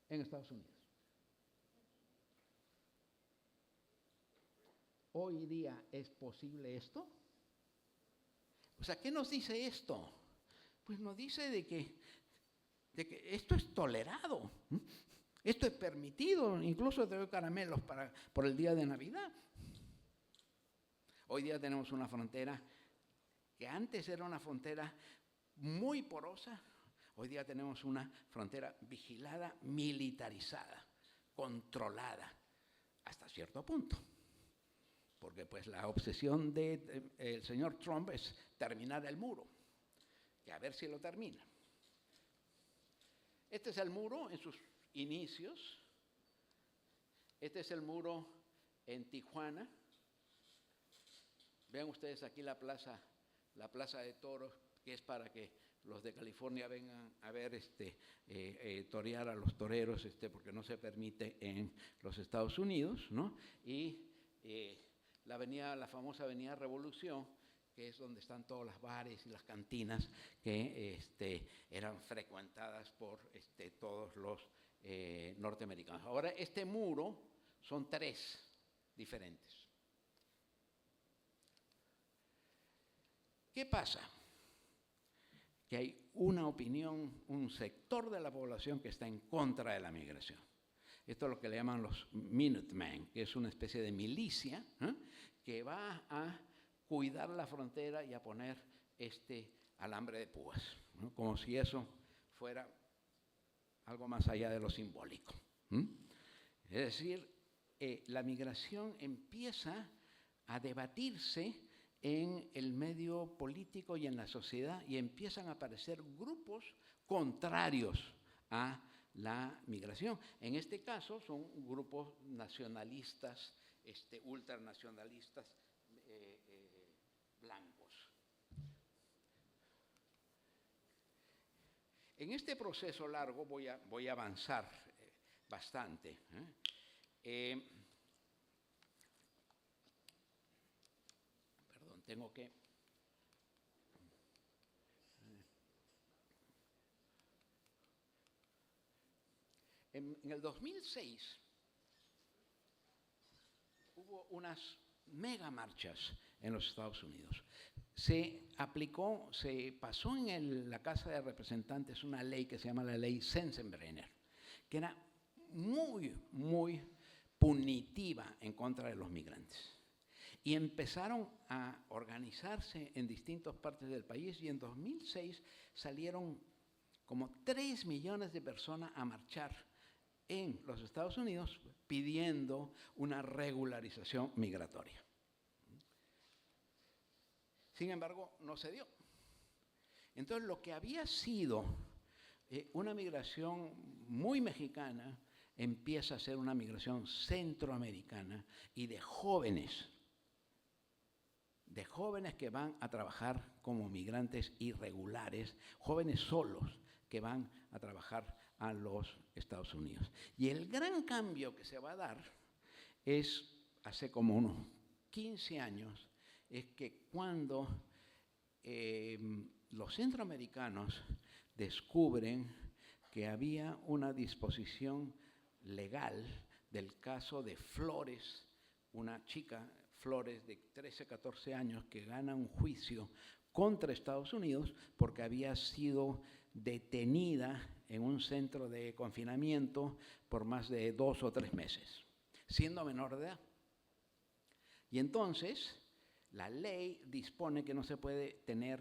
en Estados Unidos. ¿Hoy día es posible esto? O sea, ¿qué nos dice esto? Pues nos dice de que esto es tolerado, esto es permitido, incluso te doy caramelos por el día de Navidad. Hoy día tenemos una frontera que antes era una frontera muy porosa, hoy día tenemos una frontera vigilada, militarizada, controlada, hasta cierto punto. Porque pues la obsesión del señor Trump es terminar el muro, que a ver si lo termina. Este es el muro en sus inicios, este es el muro en Tijuana. Vean ustedes aquí la plaza de toros, que es para que los de California vengan a ver torear a los toreros, porque no se permite en los Estados Unidos, ¿no? Y la famosa Avenida Revolución, que es donde están todos los bares y las cantinas que eran frecuentadas por todos los norteamericanos. Ahora, este muro son 3 diferentes. ¿Qué pasa? Que hay una opinión, un sector de la población que está en contra de la migración. Esto es lo que le llaman los Minutemen, que es una especie de milicia que va a cuidar la frontera y a poner este alambre de púas, ¿no? Como si eso fuera algo más allá de lo simbólico. Es decir, la migración empieza a debatirse en el medio político y en la sociedad, y empiezan a aparecer grupos contrarios a la migración. En este caso son grupos nacionalistas, ultranacionalistas blancos. En este proceso largo voy a avanzar bastante. Perdón, tengo que... En el 2006 hubo unas mega marchas en los Estados Unidos. Se pasó en la Casa de Representantes una ley que se llama la ley Sensenbrenner, que era muy, muy punitiva en contra de los migrantes. Y empezaron a organizarse en distintas partes del país, y en 2006 salieron como 3 millones de personas a marchar en los Estados Unidos pidiendo una regularización migratoria. Sin embargo, no se dio. Entonces, lo que había sido una migración muy mexicana empieza a ser una migración centroamericana y de jóvenes que van a trabajar como migrantes irregulares, jóvenes solos que van a trabajar a los Estados Unidos. Y el gran cambio que se va a dar es, hace como unos 15 años, es que cuando los centroamericanos descubren que había una disposición legal del caso de Flores, una chica, Flores, de 13, 14 años, que gana un juicio contra Estados Unidos porque había sido detenida en un centro de confinamiento por más de 2 o 3 meses, siendo menor de edad. Y entonces la ley dispone que no se puede tener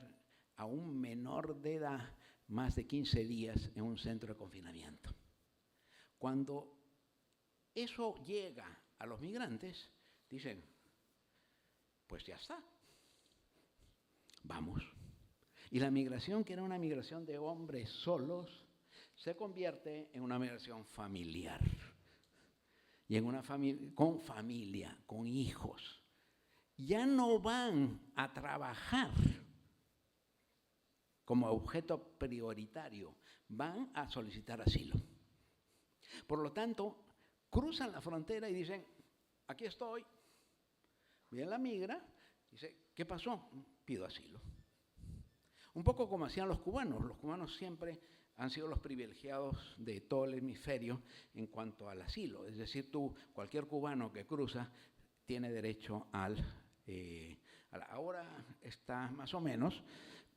a un menor de edad más de 15 días en un centro de confinamiento. Cuando eso llega a los migrantes, dicen, pues ya está, vamos. Y la migración, que era una migración de hombres solos, se convierte en una migración familiar. Y en una familia, con hijos. Ya no van a trabajar como objeto prioritario, van a solicitar asilo. Por lo tanto, cruzan la frontera y dicen, aquí estoy. Viene la migra, dice, ¿qué pasó? Pido asilo. Un poco como hacían los cubanos. Los cubanos siempre han sido los privilegiados de todo el hemisferio en cuanto al asilo. Es decir, cualquier cubano que cruza tiene derecho ahora está más o menos,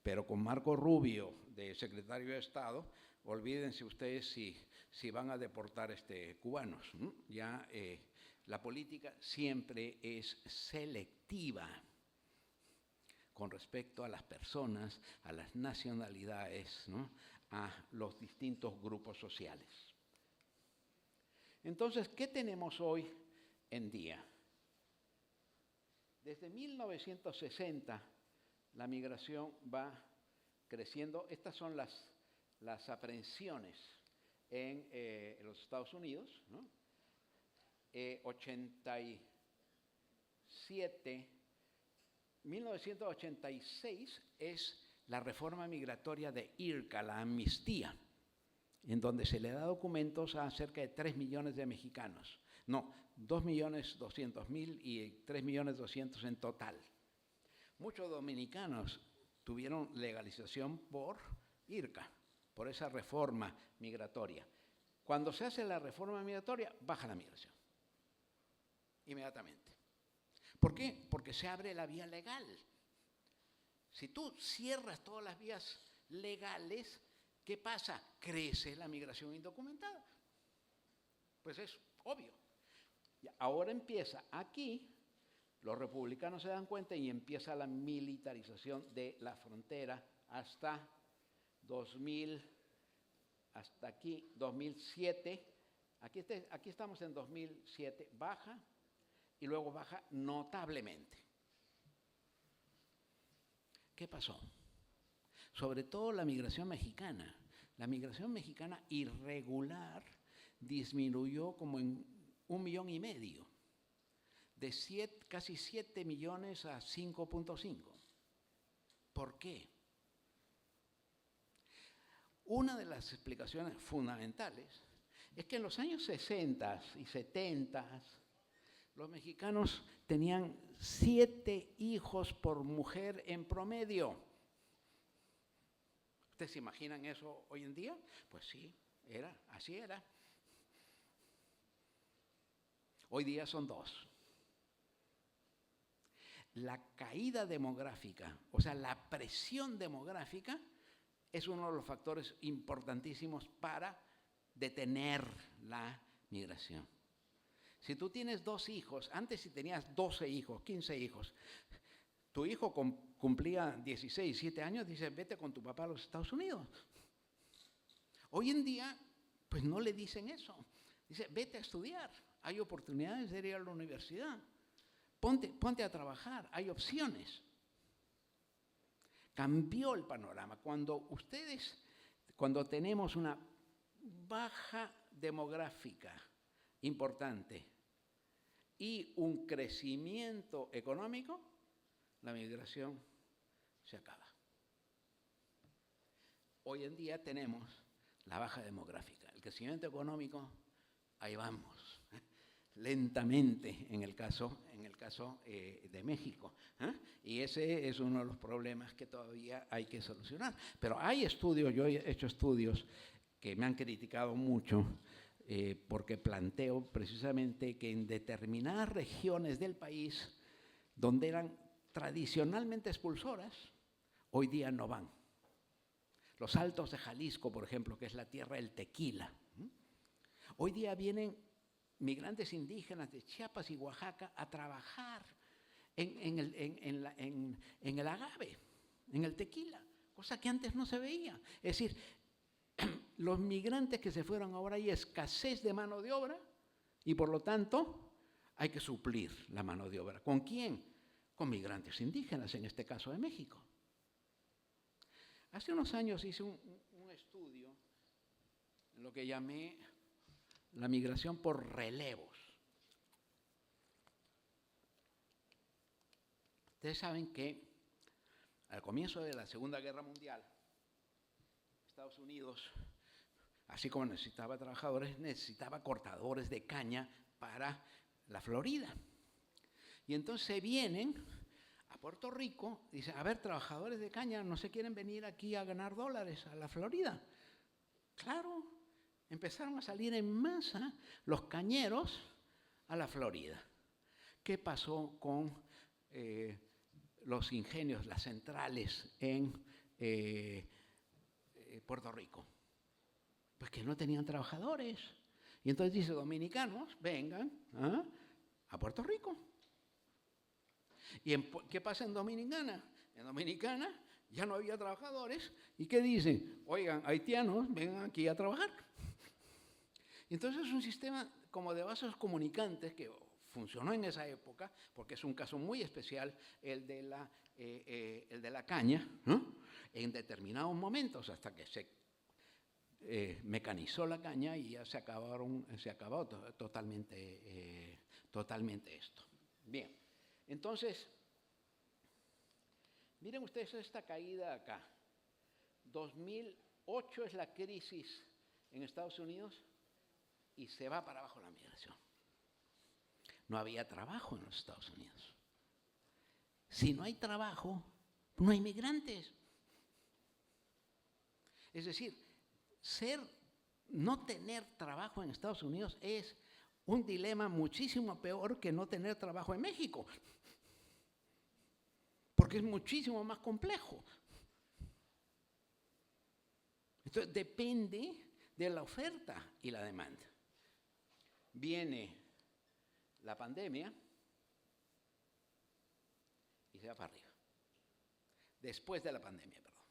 pero con Marco Rubio de secretario de Estado, olvídense ustedes si van a deportar cubanos. Ya la política siempre es selectiva con respecto a las personas, a las nacionalidades, ¿no?, a los distintos grupos sociales. Entonces, ¿qué tenemos hoy en día? Desde 1960 la migración va creciendo. Estas son las aprehensiones en los Estados Unidos, ¿no? 1986 es la reforma migratoria de IRCA, la amnistía, en donde se le da documentos a cerca de 3 millones de mexicanos. No, 2.200.000 y 3.200.000 en total. Muchos dominicanos tuvieron legalización por IRCA, por esa reforma migratoria. Cuando se hace la reforma migratoria, baja la migración, inmediatamente. ¿Por qué? Porque se abre la vía legal. Si tú cierras todas las vías legales, ¿qué pasa? Crece la migración indocumentada. Pues es obvio. Y ahora empieza aquí, los republicanos se dan cuenta y empieza la militarización de la frontera hasta 2007. Aquí estamos en 2007, baja y luego baja notablemente. ¿Qué pasó? Sobre todo la migración mexicana. La migración mexicana irregular disminuyó como en 1,5 millones, de casi 7 millones a 5.5. ¿Por qué? Una de las explicaciones fundamentales es que en los años 60 y 70 los mexicanos tenían 7 hijos por mujer en promedio. ¿Ustedes se imaginan eso hoy en día? Pues sí, así era. Hoy día son 2. La caída demográfica, o sea, la presión demográfica, es uno de los factores importantísimos para detener la migración. Si tú tienes 2 hijos, antes si tenías 12 hijos, 15 hijos, tu hijo cumplía 16, 17 años, dice, vete con tu papá a los Estados Unidos. Hoy en día, pues no le dicen eso. Dice, vete a estudiar, hay oportunidades de ir a la universidad. Ponte a trabajar, hay opciones. Cambió el panorama. Cuando tenemos una baja demográfica importante y un crecimiento económico, la migración se acaba. Hoy en día tenemos la baja demográfica. El crecimiento económico, ahí vamos, lentamente en el caso de México. Y ese es uno de los problemas que todavía hay que solucionar. Pero hay estudios, yo he hecho estudios que me han criticado mucho porque planteo precisamente que en determinadas regiones del país donde eran tradicionalmente expulsoras, hoy día no van. Los Altos de Jalisco, por ejemplo, que es la tierra del tequila. Hoy día vienen migrantes indígenas de Chiapas y Oaxaca a trabajar en el agave, en el tequila, cosa que antes no se veía. Es decir, los migrantes que se fueron ahora hay escasez de mano de obra y por lo tanto hay que suplir la mano de obra. ¿Con quién? Con migrantes indígenas, en este caso de México. Hace unos años hice un estudio en lo que llamé la migración por relevos. Ustedes saben que al comienzo de la Segunda Guerra Mundial, Estados Unidos, así como necesitaba trabajadores, necesitaba cortadores de caña para la Florida. Y entonces se vienen a Puerto Rico, dicen, a ver, trabajadores de caña, ¿no se quieren venir aquí a ganar dólares a la Florida? Claro, empezaron a salir en masa los cañeros a la Florida. ¿Qué pasó con los ingenios, las centrales en Puerto Rico? Pues que no tenían trabajadores. Y entonces dice, dominicanos, vengan a Puerto Rico. ¿Y qué pasa en Dominicana? En Dominicana ya no había trabajadores. ¿Y qué dicen? Oigan, haitianos, vengan aquí a trabajar. Y entonces es un sistema como de vasos comunicantes que funcionó en esa época, porque es un caso muy especial el de la caña, ¿no? En determinados momentos, hasta que se mecanizó la caña y ya se acabó totalmente esto. Bien, entonces, miren ustedes esta caída acá. 2008 es la crisis en Estados Unidos y se va para abajo la migración. No había trabajo en los Estados Unidos. Si no hay trabajo, no hay migrantes. Es decir, no tener trabajo en Estados Unidos es un dilema muchísimo peor que no tener trabajo en México. porque es muchísimo más complejo. Entonces, depende de la oferta y la demanda. Viene la pandemia y se va para arriba. Después de la pandemia, perdón.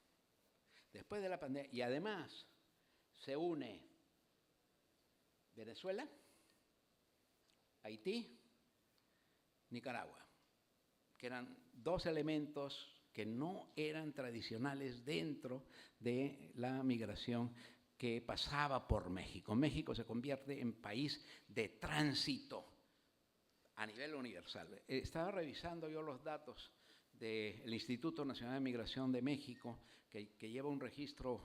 Después de la pandemia, y además se une Venezuela, Haití, Nicaragua, que eran dos elementos que no eran tradicionales dentro de la migración que pasaba por México. México se convierte en país de tránsito a nivel universal. Estaba revisando yo los datos del Instituto Nacional de Migración de México, que lleva un registro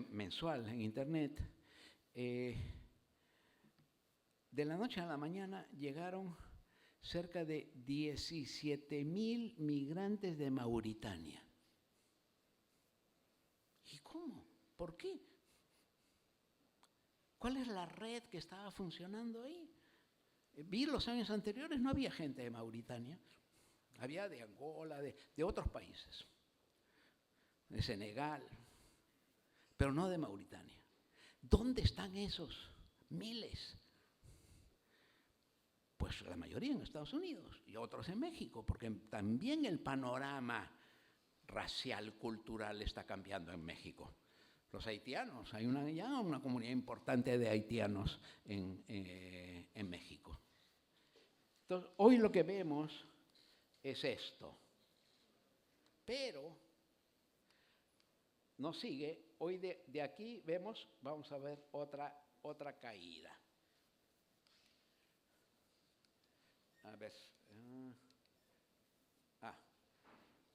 mensual en Internet. De la noche a la mañana llegaron cerca de 17,000 migrantes de Mauritania. ¿Y cómo? ¿Por qué? ¿Cuál es la red que estaba funcionando ahí? Vi los años anteriores, no había gente de Mauritania. Había de Angola, de otros países, de Senegal, pero no de Mauritania. ¿Dónde están esos miles? Pues la mayoría en Estados Unidos y otros en México, porque también el panorama racial, cultural está cambiando en México. Los haitianos, hay ya una comunidad importante de haitianos en México. Entonces, hoy lo que vemos es esto. Pero no sigue. Hoy de aquí vamos a ver otra caída. A ver.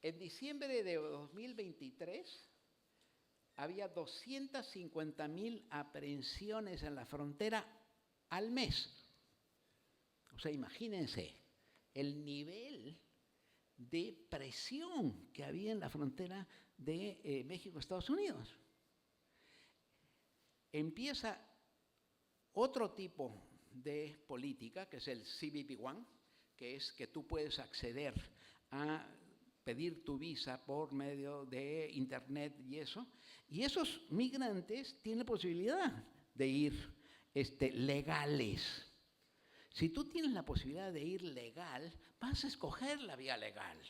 En diciembre de 2023 había 250,000 aprehensiones en la frontera al mes. O sea, imagínense el nivel de presión que había en la frontera de México-Estados Unidos. Empieza otro tipo de política, que es el CBP-1, que es que tú puedes acceder a pedir tu visa por medio de Internet y eso. Y esos migrantes tienen posibilidad de ir legales. Si tú tienes la posibilidad de ir legal, vas a escoger la vía legal.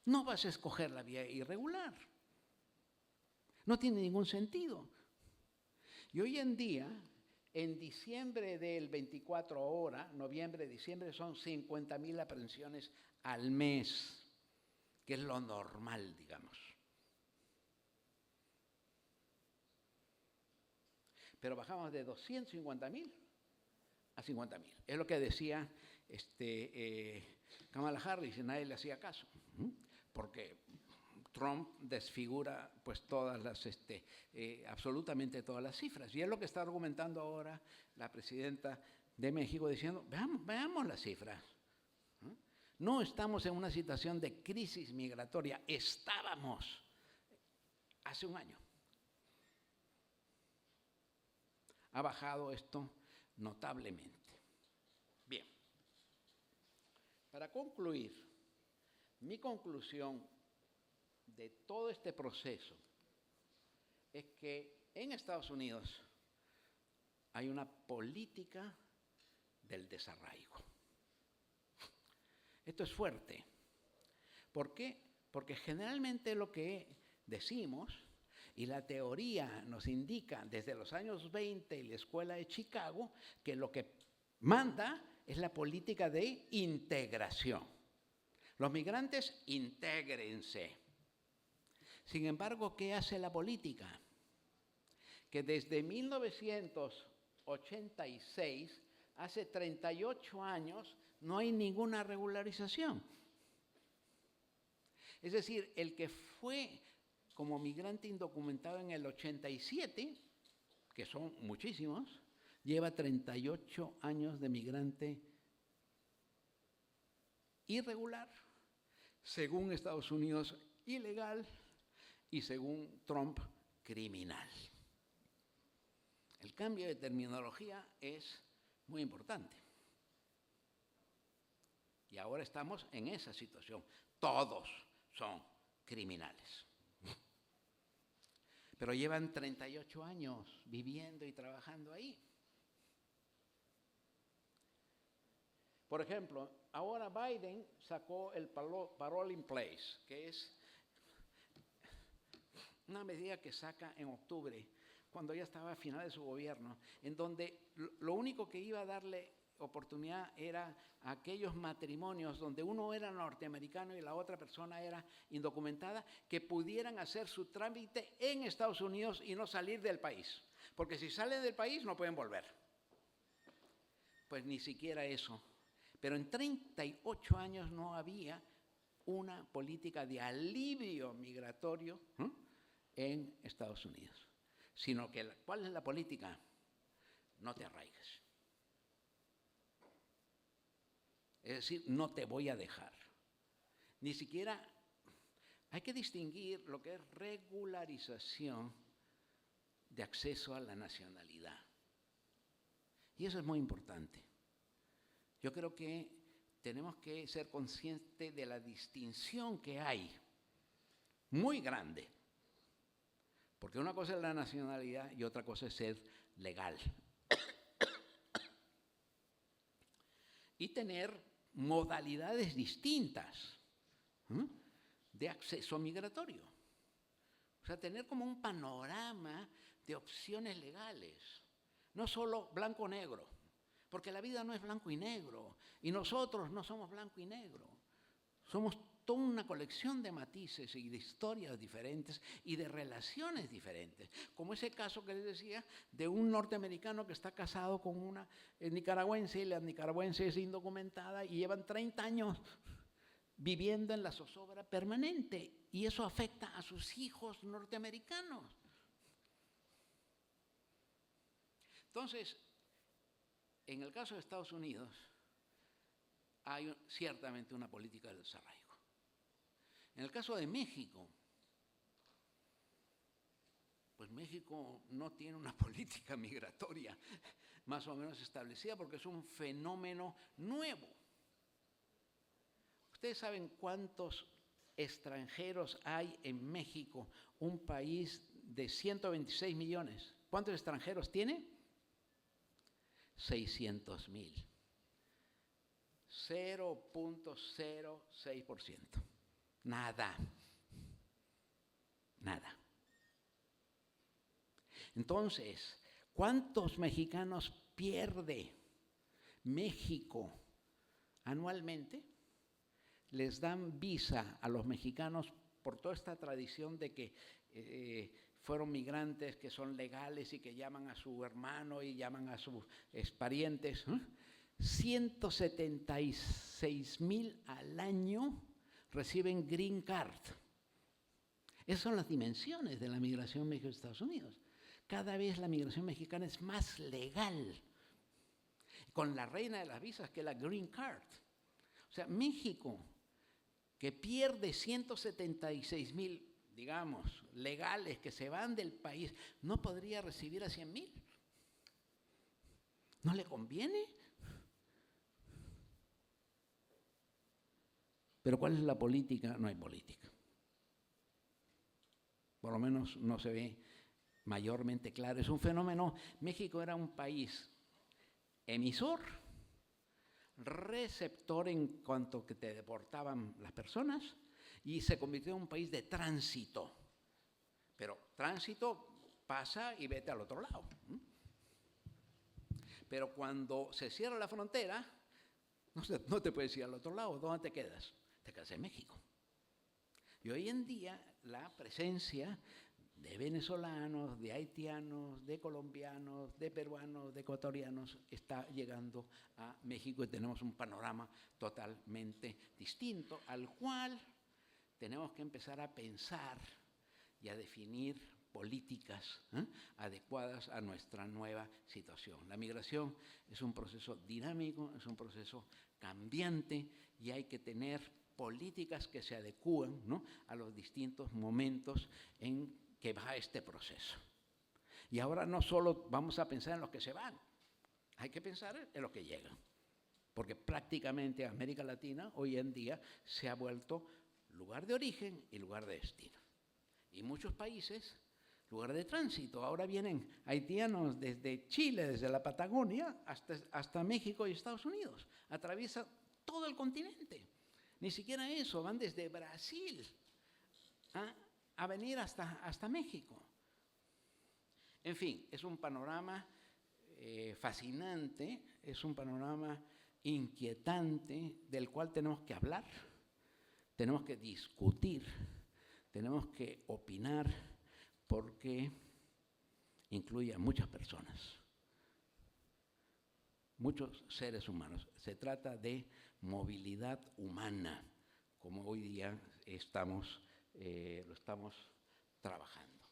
No vas a escoger la vía irregular. No tiene ningún sentido. Y hoy en día, en diciembre del 24 horas, noviembre, diciembre, son 50,000 aprehensiones al mes, que es lo normal, digamos. Pero bajamos de 250,000 a 50,000. Es lo que decía Kamala Harris, y nadie le hacía caso, porque Trump desfigura pues absolutamente todas las cifras. Y es lo que está argumentando ahora la presidenta de México, diciendo, veamos las cifras. No estamos en una situación de crisis migratoria, estábamos hace un año. Ha bajado esto notablemente. Bien, para concluir, mi conclusión de todo este proceso es que en Estados Unidos hay una política del desarraigo. Esto es fuerte. ¿Por qué? Porque generalmente lo que decimos, y la teoría nos indica desde los años 20 y la Escuela de Chicago, que lo que manda es la política de integración. Los migrantes, intégrense. Sin embargo, ¿qué hace la política? Que desde 1986, hace 38 años, no hay ninguna regularización. Es decir, el que fue como migrante indocumentado en el 87, que son muchísimos, lleva 38 años de migrante irregular, según Estados Unidos, ilegal, y según Trump, criminal. El cambio de terminología es muy importante. Y ahora estamos en esa situación. Todos, son criminales. Pero llevan 38 años viviendo y trabajando ahí. Por ejemplo, ahora Biden sacó el Parole in Place, que es una medida que saca en octubre, cuando ya estaba a final de su gobierno, en donde lo único que iba a darle oportunidad era a aquellos matrimonios donde uno era norteamericano y la otra persona era indocumentada, que pudieran hacer su trámite en Estados Unidos y no salir del país. Porque si salen del país no pueden volver. Pues ni siquiera eso. Pero en 38 años no había una política de alivio migratorio en Estados Unidos. Sino que, ¿cuál es la política? No te arraiges. Es decir, no te voy a dejar. Ni siquiera hay que distinguir lo que es regularización de acceso a la nacionalidad. Y eso es muy importante. Yo creo que tenemos que ser conscientes de la distinción que hay, muy grande. Porque una cosa es la nacionalidad y otra cosa es ser legal. Y tener modalidades distintas de acceso migratorio. O sea, tener como un panorama de opciones legales. No solo blanco o negro, porque la vida no es blanco y negro. Y nosotros no somos blanco y negro. Somos toda una colección de matices y de historias diferentes y de relaciones diferentes. Como ese caso que les decía de un norteamericano que está casado con una nicaragüense y la nicaragüense es indocumentada y llevan 30 años viviendo en la zozobra permanente y eso afecta a sus hijos norteamericanos. Entonces, en el caso de Estados Unidos hay ciertamente una política de desarraigo. En el caso de México, pues México no tiene una política migratoria más o menos establecida porque es un fenómeno nuevo. ¿Ustedes saben cuántos extranjeros hay en México, un país de 126 millones? ¿Cuántos extranjeros tiene? 600,000. 0.06%. Nada. Nada. Entonces, ¿cuántos mexicanos pierde México anualmente? Les dan visa a los mexicanos por toda esta tradición de que fueron migrantes, que son legales y que llaman a su hermano y llaman a sus parientes. 176,000 al año reciben green card. Esas son las dimensiones de la migración México-Estados Unidos. Cada vez la migración mexicana es más legal, con la reina de las visas, que es la green card. O sea, México, que pierde 176,000, digamos, legales que se van del país, ¿no podría recibir a 100,000? ¿No le conviene? Pero ¿cuál es la política? No hay política. Por lo menos no se ve mayormente claro. Es un fenómeno. México era un país emisor, receptor en cuanto que te deportaban las personas y se convirtió en un país de tránsito. Pero tránsito pasa y vete al otro lado. Pero cuando se cierra la frontera, no te puedes ir al otro lado. ¿Dónde te quedas? Te quedas en México. Y hoy en día la presencia de venezolanos, de haitianos, de colombianos, de peruanos, de ecuatorianos está llegando a México y tenemos un panorama totalmente distinto al cual tenemos que empezar a pensar y a definir políticas adecuadas a nuestra nueva situación. La migración es un proceso dinámico, es un proceso cambiante y hay que tener políticas que se adecúen, ¿no?, a los distintos momentos en que va este proceso. Y ahora no solo vamos a pensar en los que se van, hay que pensar en los que llegan. Porque prácticamente América Latina hoy en día se ha vuelto lugar de origen y lugar de destino. Y muchos países, lugar de tránsito. Ahora vienen haitianos desde Chile, desde la Patagonia, hasta México y Estados Unidos. Atraviesa todo el continente. Ni siquiera eso, van desde Brasil a venir hasta México. En fin, es un panorama fascinante, es un panorama inquietante del cual tenemos que hablar, tenemos que discutir, tenemos que opinar, porque incluye a muchas personas, muchos seres humanos. Se trata de movilidad humana, como hoy día lo estamos trabajando.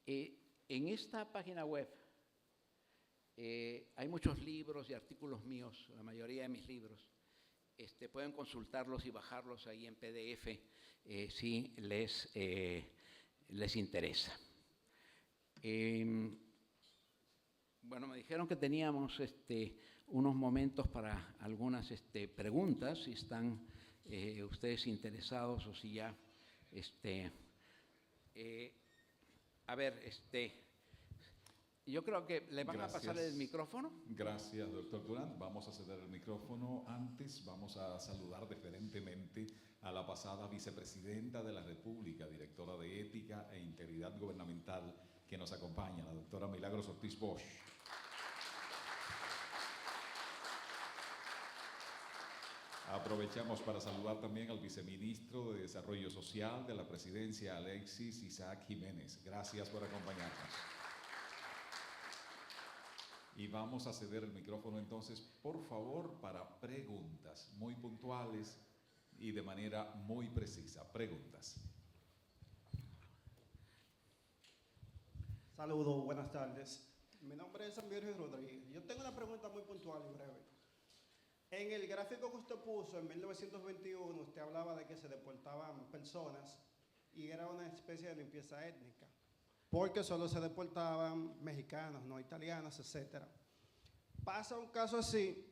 En esta página web hay muchos libros y artículos míos, la mayoría de mis libros. Pueden consultarlos y bajarlos ahí en PDF si les interesa. Bueno, me dijeron que teníamos unos momentos para algunas preguntas, si están ustedes interesados o si ya... a ver, yo creo que le van a pasar el micrófono. Gracias, doctor Durán. Vamos a ceder el micrófono. Antes vamos a saludar deferentemente a la pasada vicepresidenta de la República, directora de Ética e Integridad Gubernamental, que nos acompaña, la doctora Milagros Ortiz Bosch. Aprovechamos para saludar también al viceministro de Desarrollo Social de la Presidencia, Alexis Isaac Jiménez. Gracias por acompañarnos. Y vamos a ceder el micrófono entonces, por favor, para preguntas muy puntuales y de manera muy precisa. Preguntas. Saludos, buenas tardes. Mi nombre es Samir Rodríguez. Yo tengo una pregunta muy puntual y breve. En el gráfico que usted puso, en 1921, usted hablaba de que se deportaban personas y era una especie de limpieza étnica, porque solo se deportaban mexicanos, no italianos, etc. Pasa un caso así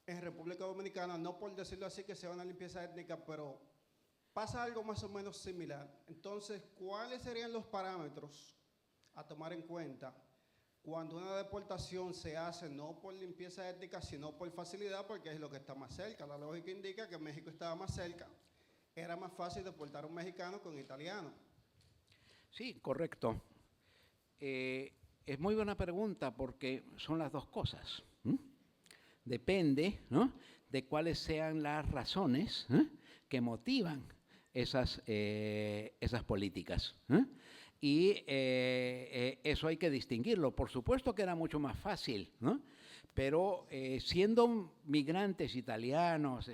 en República Dominicana, no por decirlo así que sea una limpieza étnica, pero pasa algo más o menos similar. Entonces, ¿cuáles serían los parámetros a tomar en cuenta cuando una deportación se hace no por limpieza étnica, sino por facilidad, porque es lo que está más cerca? La lógica indica que México estaba más cerca, era más fácil deportar a un mexicano que a un italiano. Sí, correcto. Es muy buena pregunta porque son las dos cosas. Depende, ¿no?, de cuáles sean las razones que motivan esas políticas. Y eso hay que distinguirlo. Por supuesto que era mucho más fácil, ¿no? Pero siendo migrantes italianos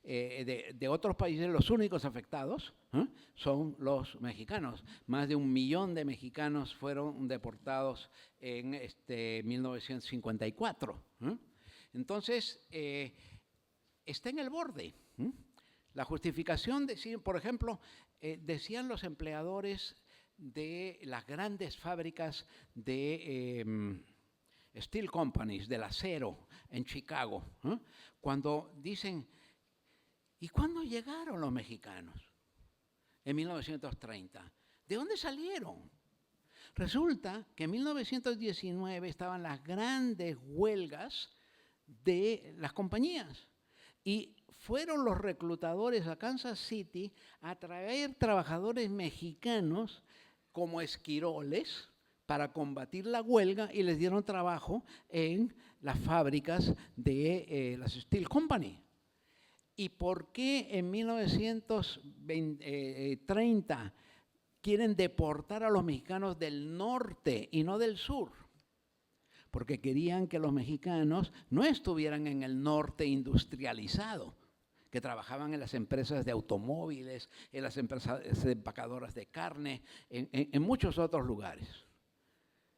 de otros países, los únicos afectados son los mexicanos. Más de 1 millón de mexicanos fueron deportados en 1954. Entonces, está en el borde. La justificación, por ejemplo, decían los empleadores de las grandes fábricas de steel companies, del acero en Chicago, cuando dicen, ¿y cuándo llegaron los mexicanos? En 1930. ¿De dónde salieron? Resulta que en 1919 estaban las grandes huelgas de las compañías y fueron los reclutadores a Kansas City a traer trabajadores mexicanos como esquiroles para combatir la huelga y les dieron trabajo en las fábricas de las Steel Company. ¿Y por qué en 1930 quieren deportar a los mexicanos del norte y no del sur? Porque querían que los mexicanos no estuvieran en el norte industrializado, que trabajaban en las empresas de automóviles, en las empresas empacadoras de carne, en muchos otros lugares,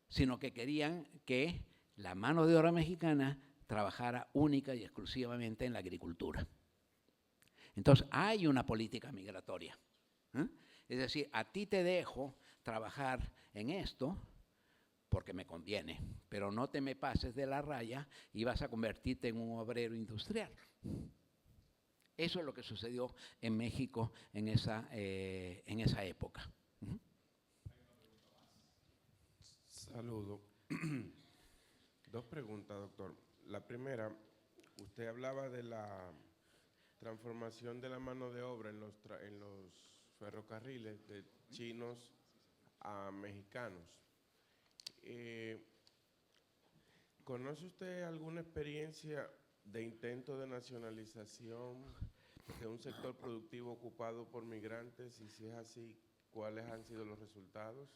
sino que querían que la mano de obra mexicana trabajara única y exclusivamente en la agricultura. Entonces, hay una política migratoria. Es decir, a ti te dejo trabajar en esto porque me conviene, pero no te me pases de la raya y vas a convertirte en un obrero industrial. Eso es lo que sucedió en México en esa época. Saludo. Dos preguntas, doctor. La primera, usted hablaba de la transformación de la mano de obra en los ferrocarriles de chinos a mexicanos. ¿Conoce usted alguna experiencia de intento de nacionalización de un sector productivo ocupado por migrantes? Y si es así, ¿cuáles han sido los resultados?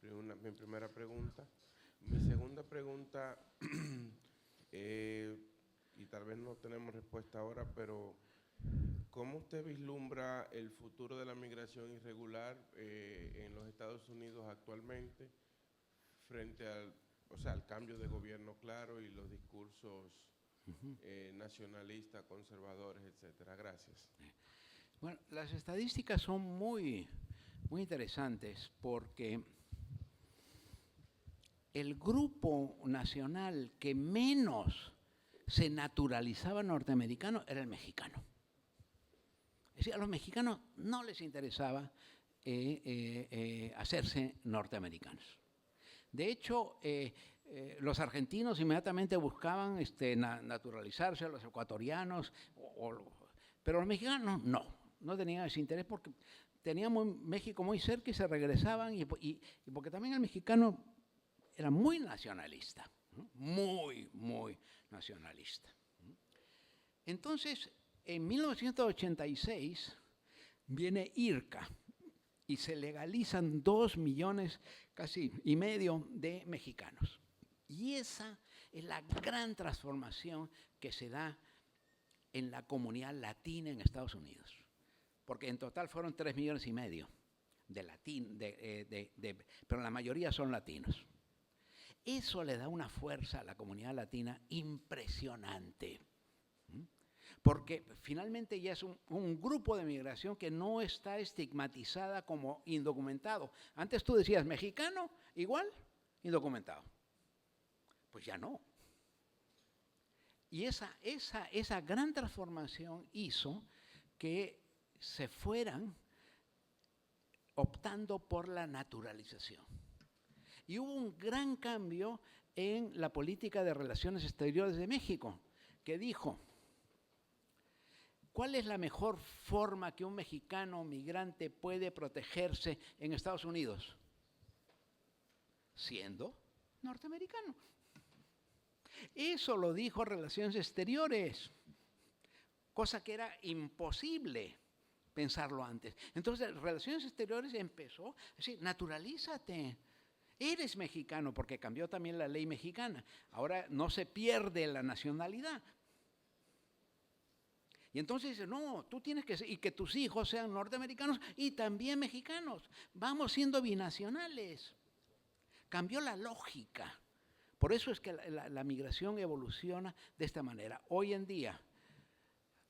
Mi primera pregunta. Mi segunda pregunta, y tal vez no tenemos respuesta ahora, pero ¿cómo usted vislumbra el futuro de la migración irregular en los Estados Unidos actualmente frente al cambio de gobierno claro y los discursos nacionalistas, conservadores, etcétera? Gracias. Bueno, las estadísticas son muy interesantes porque el grupo nacional que menos se naturalizaba norteamericano era el mexicano. Es decir, a los mexicanos no les interesaba hacerse norteamericanos. De hecho, los argentinos inmediatamente buscaban naturalizarse, los ecuatorianos, pero los mexicanos no tenían ese interés porque teníamos México muy cerca y se regresaban y porque también el mexicano era muy nacionalista, ¿no? Muy nacionalista. Entonces, en 1986 viene IRCA y se legalizan 2 millones casi y medio de mexicanos. Y esa es la gran transformación que se da en la comunidad latina en Estados Unidos. Porque en total fueron 3 millones y medio pero la mayoría son latinos. Eso le da una fuerza a la comunidad latina impresionante. Porque finalmente ya es un grupo de migración que no está estigmatizada como indocumentado. Antes tú decías mexicano, igual, indocumentado. Pues ya no. Y esa gran transformación hizo que se fueran optando por la naturalización. Y hubo un gran cambio en la política de relaciones exteriores de México, que dijo, ¿cuál es la mejor forma que un mexicano migrante puede protegerse en Estados Unidos? Siendo norteamericano. Eso lo dijo Relaciones Exteriores, cosa que era imposible pensarlo antes. Entonces, Relaciones Exteriores empezó a decir, naturalízate. Eres mexicano, porque cambió también la ley mexicana. Ahora no se pierde la nacionalidad. Y entonces dice, no, tú tienes que ser, y que tus hijos sean norteamericanos y también mexicanos. Vamos siendo binacionales. Cambió la lógica. Por eso es que la migración evoluciona de esta manera. Hoy en día,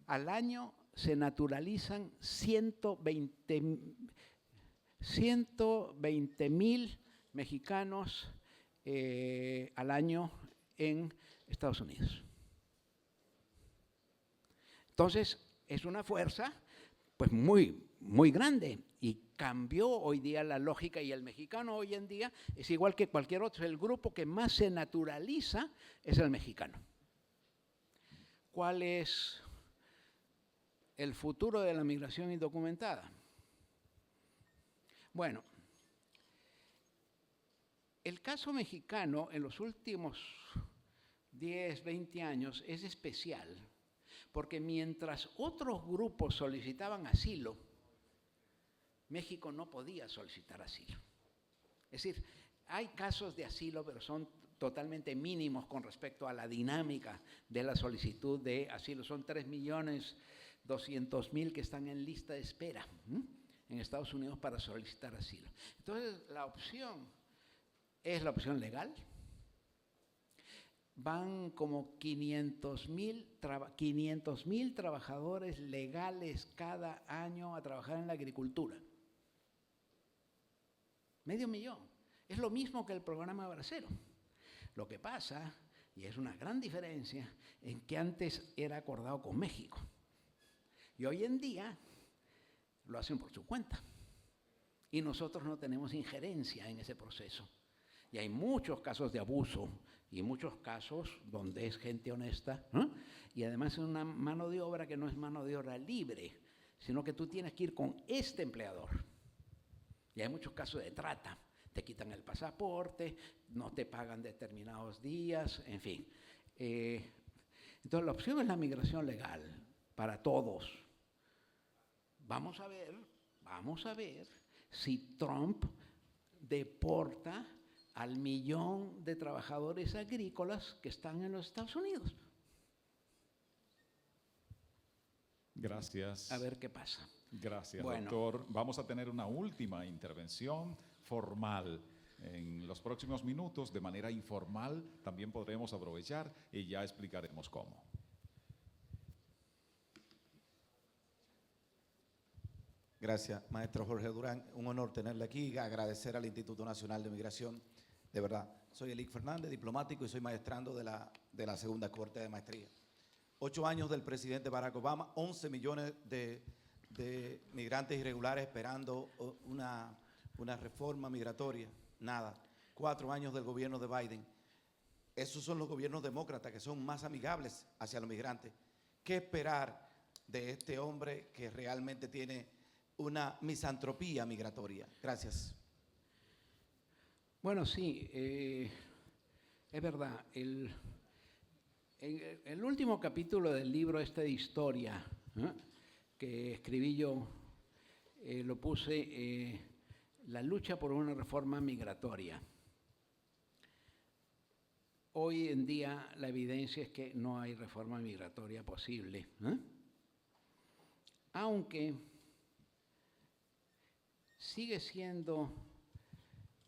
al año se naturalizan 120,000 mexicanos al año en Estados Unidos. Entonces, es una fuerza pues muy grande y cambió hoy día la lógica y el mexicano hoy en día es igual que cualquier otro. El grupo que más se naturaliza es el mexicano. ¿Cuál es el futuro de la migración indocumentada? Bueno, el caso mexicano en los últimos 10, 20 años es especial, porque mientras otros grupos solicitaban asilo, México no podía solicitar asilo. Es decir, hay casos de asilo, pero son totalmente mínimos con respecto a la dinámica de la solicitud de asilo. Son 3.200.000 que están en lista de espera en Estados Unidos para solicitar asilo. Entonces, la opción es la opción legal. Van como 500.000 trabajadores legales cada año a trabajar en la agricultura. 500.000. Es lo mismo que el programa Bracero. Lo que pasa, y es una gran diferencia, en que antes era acordado con México. Y hoy en día lo hacen por su cuenta. Y nosotros no tenemos injerencia en ese proceso. Y hay muchos casos de abuso y muchos casos donde es gente honesta, ¿eh? Y además es una mano de obra que no es mano de obra libre, sino que tú tienes que ir con este empleador. Y hay muchos casos de trata. Te quitan el pasaporte, no te pagan determinados días, en fin. Entonces la opción es la migración legal para todos. Vamos a ver si Trump deporta al 1.000.000 de trabajadores agrícolas que están en los Estados Unidos. Gracias. A ver qué pasa. Gracias, Bueno. doctor. Vamos a tener una última intervención formal. En los próximos minutos, de manera informal, también podremos aprovechar y ya explicaremos cómo. Gracias, maestro Jorge Durán. Un honor tenerle aquí y agradecer al Instituto Nacional de Migración. De verdad, soy Elic Fernández, diplomático, y soy maestrando de la segunda corte de maestría. 8 años del presidente Barack Obama, 11 millones de migrantes irregulares esperando una reforma migratoria. Nada. 4 años del gobierno de Biden. Esos son los gobiernos demócratas que son más amigables hacia los migrantes. ¿Qué esperar de este hombre que realmente tiene una misantropía migratoria? Gracias. Bueno, sí, es verdad. El último capítulo del libro de historia, ¿eh?, que escribí yo, lo puse la lucha por una reforma migratoria. Hoy en día la evidencia es que no hay reforma migratoria posible, ¿eh? Aunque sigue siendo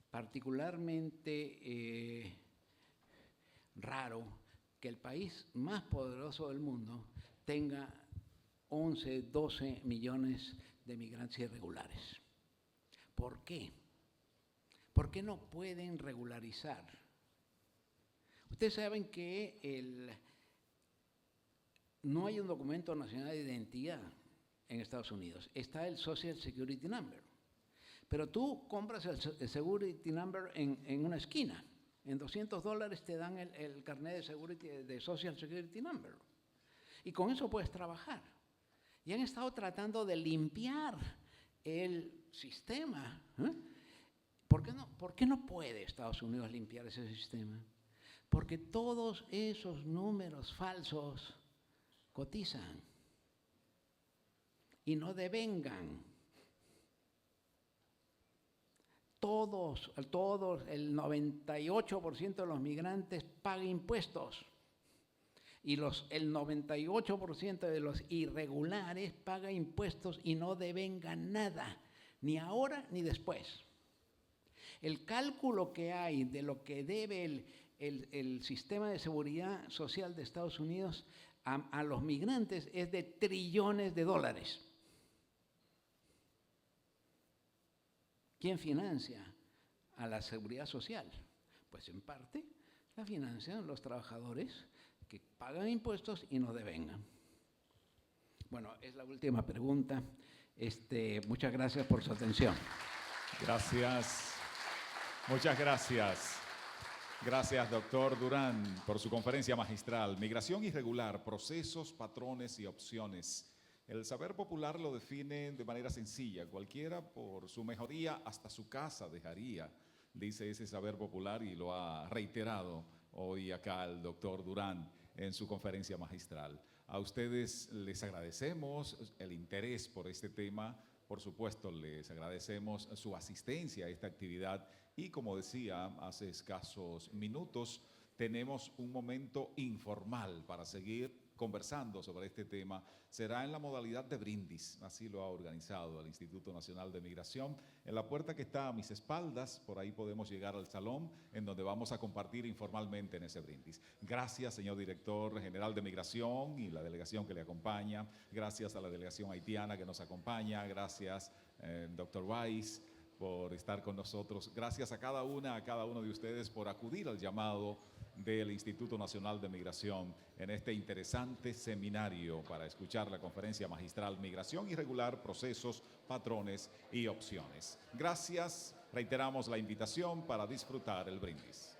particularmente raro que el país más poderoso del mundo tenga 11, 12 millones de migrantes irregulares. ¿Por qué? ¿Por qué no pueden regularizar? Ustedes saben que no hay un documento nacional de identidad en Estados Unidos. Está el Social Security Number. Pero tú compras el Security Number en una esquina. En $200 te dan el carnet de Social Security Number. Y con eso puedes trabajar. Y han estado tratando de limpiar el sistema, ¿eh? ¿Por qué no puede Estados Unidos limpiar ese sistema? Porque todos esos números falsos cotizan y no devengan. Todos, el 98% de los migrantes pagan impuestos y el 98% de los irregulares pagan impuestos y no devengan nada, ni ahora ni después. El cálculo que hay de lo que debe el sistema de seguridad social de Estados Unidos a los migrantes es de trillones de dólares. ¿Quién financia a la seguridad social? Pues en parte la financian los trabajadores que pagan impuestos y no devengan. Bueno, es la última pregunta. Muchas gracias por su atención. Gracias. Muchas gracias. Gracias, doctor Durán, por su conferencia magistral. Migración irregular, procesos, patrones y opciones. El saber popular lo define de manera sencilla. Cualquiera por su mejoría hasta su casa dejaría, dice ese saber popular, y lo ha reiterado hoy acá el doctor Durán en su conferencia magistral. A ustedes les agradecemos el interés por este tema. Por supuesto, les agradecemos su asistencia a esta actividad y, como decía hace escasos minutos, tenemos un momento informal para seguir conversando sobre este tema. Será en la modalidad de brindis, así lo ha organizado el Instituto Nacional de Migración. En la puerta que está a mis espaldas, por ahí podemos llegar al salón en donde vamos a compartir informalmente en ese brindis. Gracias, señor director general de Migración y la delegación que le acompaña. Gracias a la delegación haitiana que nos acompaña. Gracias, doctor Weiss. por estar con nosotros. Gracias a cada uno de ustedes por acudir al llamado del Instituto Nacional de Migración en este interesante seminario para escuchar la conferencia magistral Migración Irregular, Procesos, Patrones y Opciones. Gracias. Reiteramos la invitación para disfrutar el brindis.